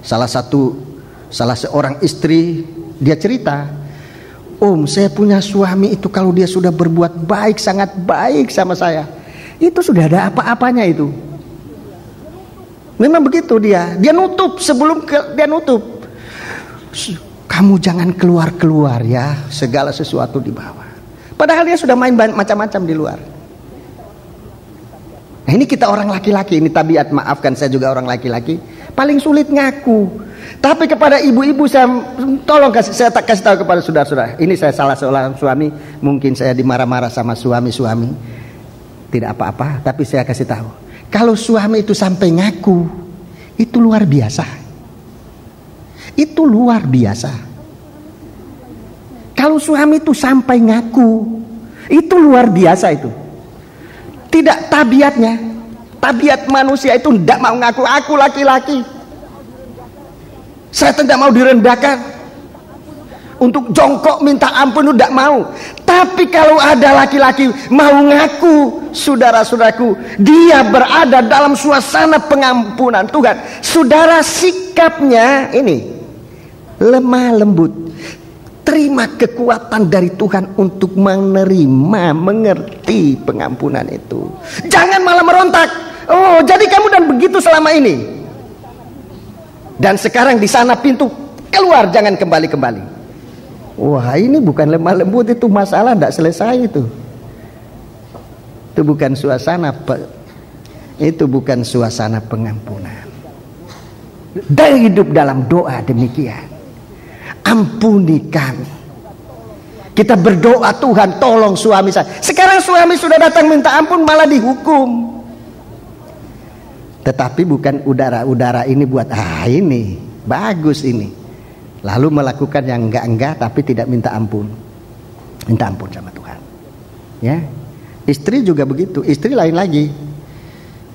Speaker 1: Salah seorang istri, dia cerita, Om, saya punya suami itu kalau dia sudah berbuat baik, sangat baik sama saya, Itu sudah ada apa-apanya itu. Memang begitu dia nutup sebelum dia nutup. Kamu jangan keluar-keluar ya, segala sesuatu di bawah. Padahal dia sudah main macam-macam di luar. Nah, ini kita orang laki-laki, ini tabiat, maafkan saya juga orang laki-laki, paling sulit ngaku. Tapi kepada ibu-ibu saya tolong saya kasih tahu kepada saudara-saudara. Ini saya salah seorang suami, mungkin saya dimarah-marah sama suami-suami. Tidak apa-apa, tapi saya kasih tahu. Kalau suami itu sampai ngaku, itu luar biasa. Itu luar biasa. Kalau suami itu sampai ngaku, itu luar biasa itu. Tidak tabiatnya. Tabiat manusia itu tidak mau ngaku, aku laki-laki. Saya tidak mau direndahkan. Untuk jongkok minta ampun tidak mau. Tapi kalau ada laki-laki mau ngaku, saudara-saudaraku, dia berada dalam suasana pengampunan Tuhan. Saudara, sikapnya ini lemah lembut, terima kekuatan dari Tuhan untuk menerima, mengerti pengampunan itu. Jangan malah merontak. Oh, jadi kamu dan begitu selama ini. Dan sekarang di sana pintu keluar, jangan kembali-kembali. Wah, ini bukan lemah lembut, itu masalah tidak selesai itu. Itu bukan suasana itu bukan suasana pengampunan. Dan hidup dalam doa demikian. Ampuni kami. Kita berdoa, Tuhan tolong suami saya. Sekarang suami sudah datang minta ampun malah dihukum. Tetapi bukan udara-udara ini buat ini bagus ini. Lalu melakukan yang enggak tapi tidak minta ampun. Minta ampun sama Tuhan. Ya. Istri juga begitu, istri lain lagi.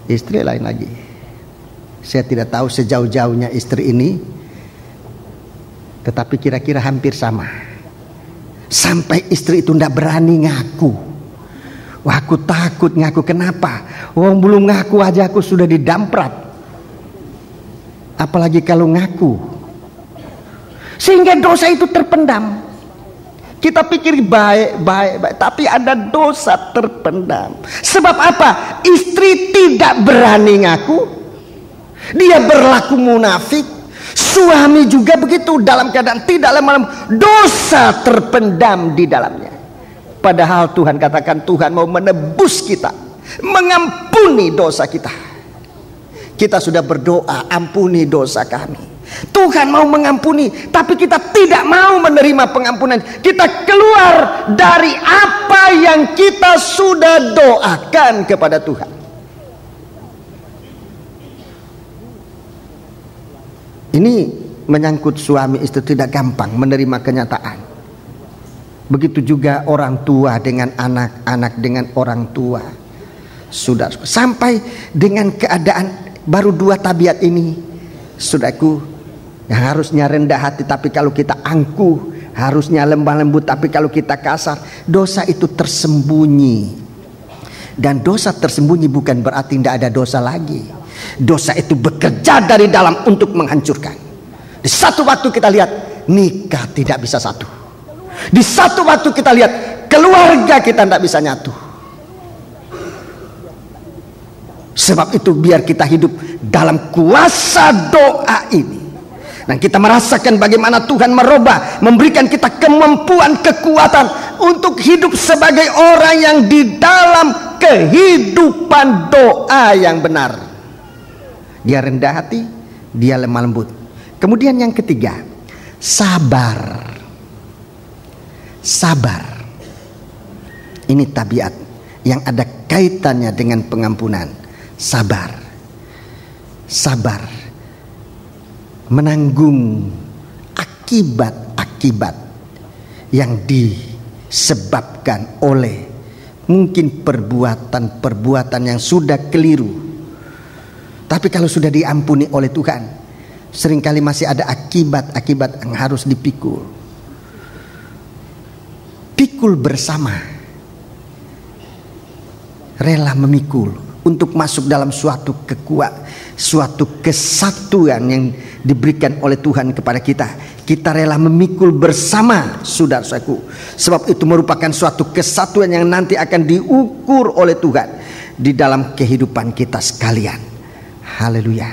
Speaker 1: Istri lain lagi. Saya tidak tahu sejauh-jauhnya istri ini, tetapi kira-kira hampir sama. Sampai istri itu tidak berani ngaku. Wah, aku takut ngaku. Kenapa? Wong belum ngaku aja aku sudah didamprat. Apalagi kalau ngaku. Sehingga dosa itu terpendam. Kita pikir baik, tapi ada dosa terpendam. Sebab apa? Istri tidak berani ngaku. Dia berlaku munafik. Suami juga begitu, dalam keadaan tidak lemah, dosa terpendam di dalamnya. Padahal Tuhan katakan Tuhan mau menebus kita, mengampuni dosa kita. Kita sudah berdoa, ampuni dosa kami. Tuhan mau mengampuni, tapi kita tidak mau menerima pengampunan. Kita keluar dari apa yang kita sudah doakan kepada Tuhan. Ini menyangkut suami istri, tidak gampang menerima kenyataan. Begitu juga orang tua dengan anak, anak dengan orang tua. Sudah sampai dengan keadaan baru dua tabiat ini, saudaraku, yang harusnya rendah hati tapi kalau kita angkuh, harusnya lemah lembut tapi kalau kita kasar, dosa itu tersembunyi. Dan dosa tersembunyi bukan berarti tidak ada dosa lagi. Dosa itu bekerja dari dalam untuk menghancurkan. Di satu waktu kita lihat nikah tidak bisa satu. Di satu waktu kita lihat keluarga kita tidak bisa nyatu. Sebab itu biar kita hidup dalam kuasa doa ini. Dan kita merasakan bagaimana Tuhan merubah, memberikan kita kemampuan, kekuatan untuk hidup sebagai orang yang di dalam kehidupan doa yang benar. Dia rendah hati, dia lemah lembut. Kemudian yang ketiga, sabar. Sabar. Ini tabiat yang ada kaitannya dengan pengampunan. Sabar. Sabar. Menanggung akibat-akibat yang disebabkan oleh mungkin perbuatan-perbuatan yang sudah keliru. Tapi kalau sudah diampuni oleh Tuhan, seringkali masih ada akibat-akibat yang harus dipikul. Pikul bersama, rela memikul untuk masuk dalam suatu suatu kesatuan yang diberikan oleh Tuhan kepada kita. Kita rela memikul bersama, saudara-saudaraku. Sebab itu merupakan suatu kesatuan yang nanti akan diukur oleh Tuhan. di dalam kehidupan kita sekalian. Haleluya.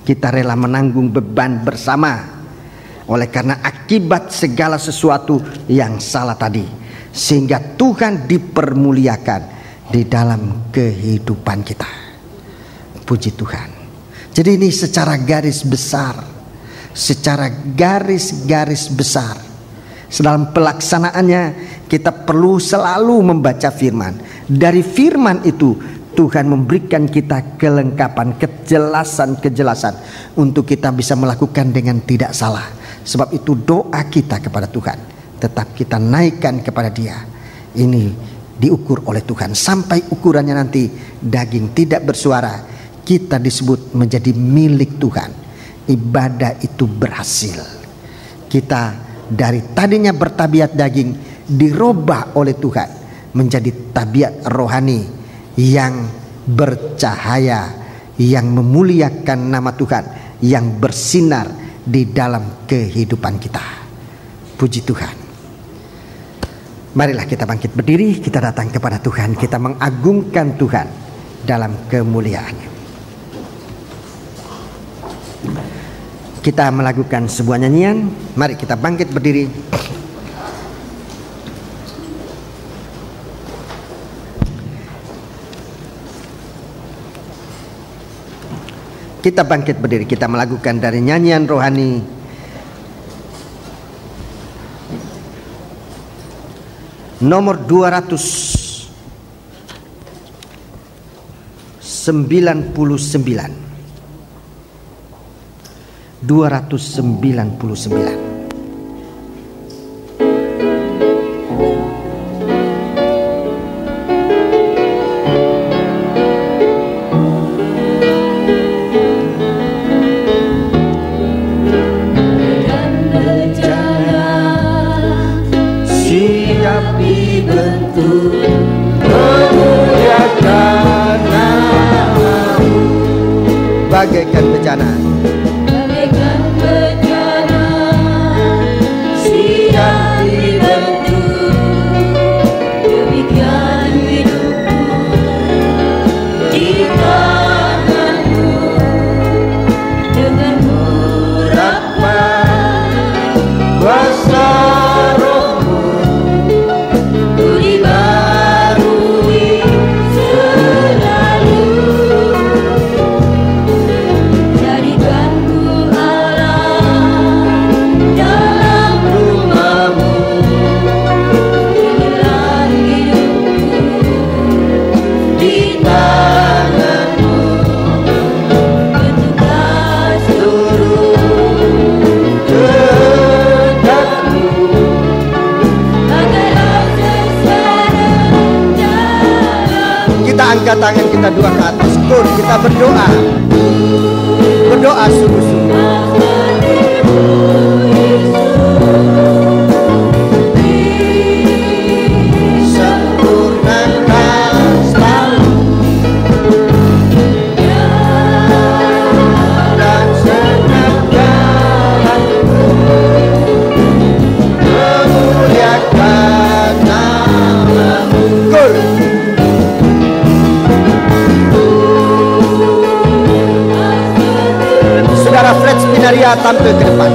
Speaker 1: Kita rela menanggung beban bersama oleh karena akibat segala sesuatu yang salah tadi, sehingga Tuhan dipermuliakan di dalam kehidupan kita. Puji Tuhan. Jadi ini secara garis besar, dalam pelaksanaannya kita perlu selalu membaca firman. Dari firman itu Tuhan memberikan kita kelengkapan, kejelasan untuk kita bisa melakukan dengan tidak salah. Sebab itu doa kita kepada Tuhan tetap kita naikkan kepada Dia. Ini diukur oleh Tuhan sampai ukurannya nanti daging tidak bersuara, kita disebut menjadi milik Tuhan. Ibadah itu berhasil. Kita dari tadinya bertabiat daging dirubah oleh Tuhan menjadi tabiat rohani yang bercahaya, yang memuliakan nama Tuhan, yang bersinar di dalam kehidupan kita. Puji Tuhan. Marilah kita bangkit berdiri, kita datang kepada Tuhan, kita mengagungkan Tuhan dalam kemuliaannya. Kita melakukan sebuah nyanyian. Mari kita bangkit berdiri. Kita bangkit berdiri. Kita melakukan dari nyanyian rohani nomor 299. 299.
Speaker 3: Siap dibentuk, memuliakan namamu.
Speaker 1: Bagaikan bejana,
Speaker 3: siap dibentuk, demikian hidupku di tanganmu, dengan urapan kuasa Rohmu, ku dibarui selalu. Jadikanku Allah dalam rumahmu, inilah hidupku di tanganmu, bentuklah seluruh kehendakmu, agar sengsara dalam.
Speaker 1: kita angkat tangan kita dua ke atas. Kur, kita berdoa. Berdoa sungguh-sungguh.
Speaker 3: Sempurnakan selalu dan senang jalanku, memuliakan namamu.
Speaker 1: Kur. Saudara Fred Spinaria tampil ke depan.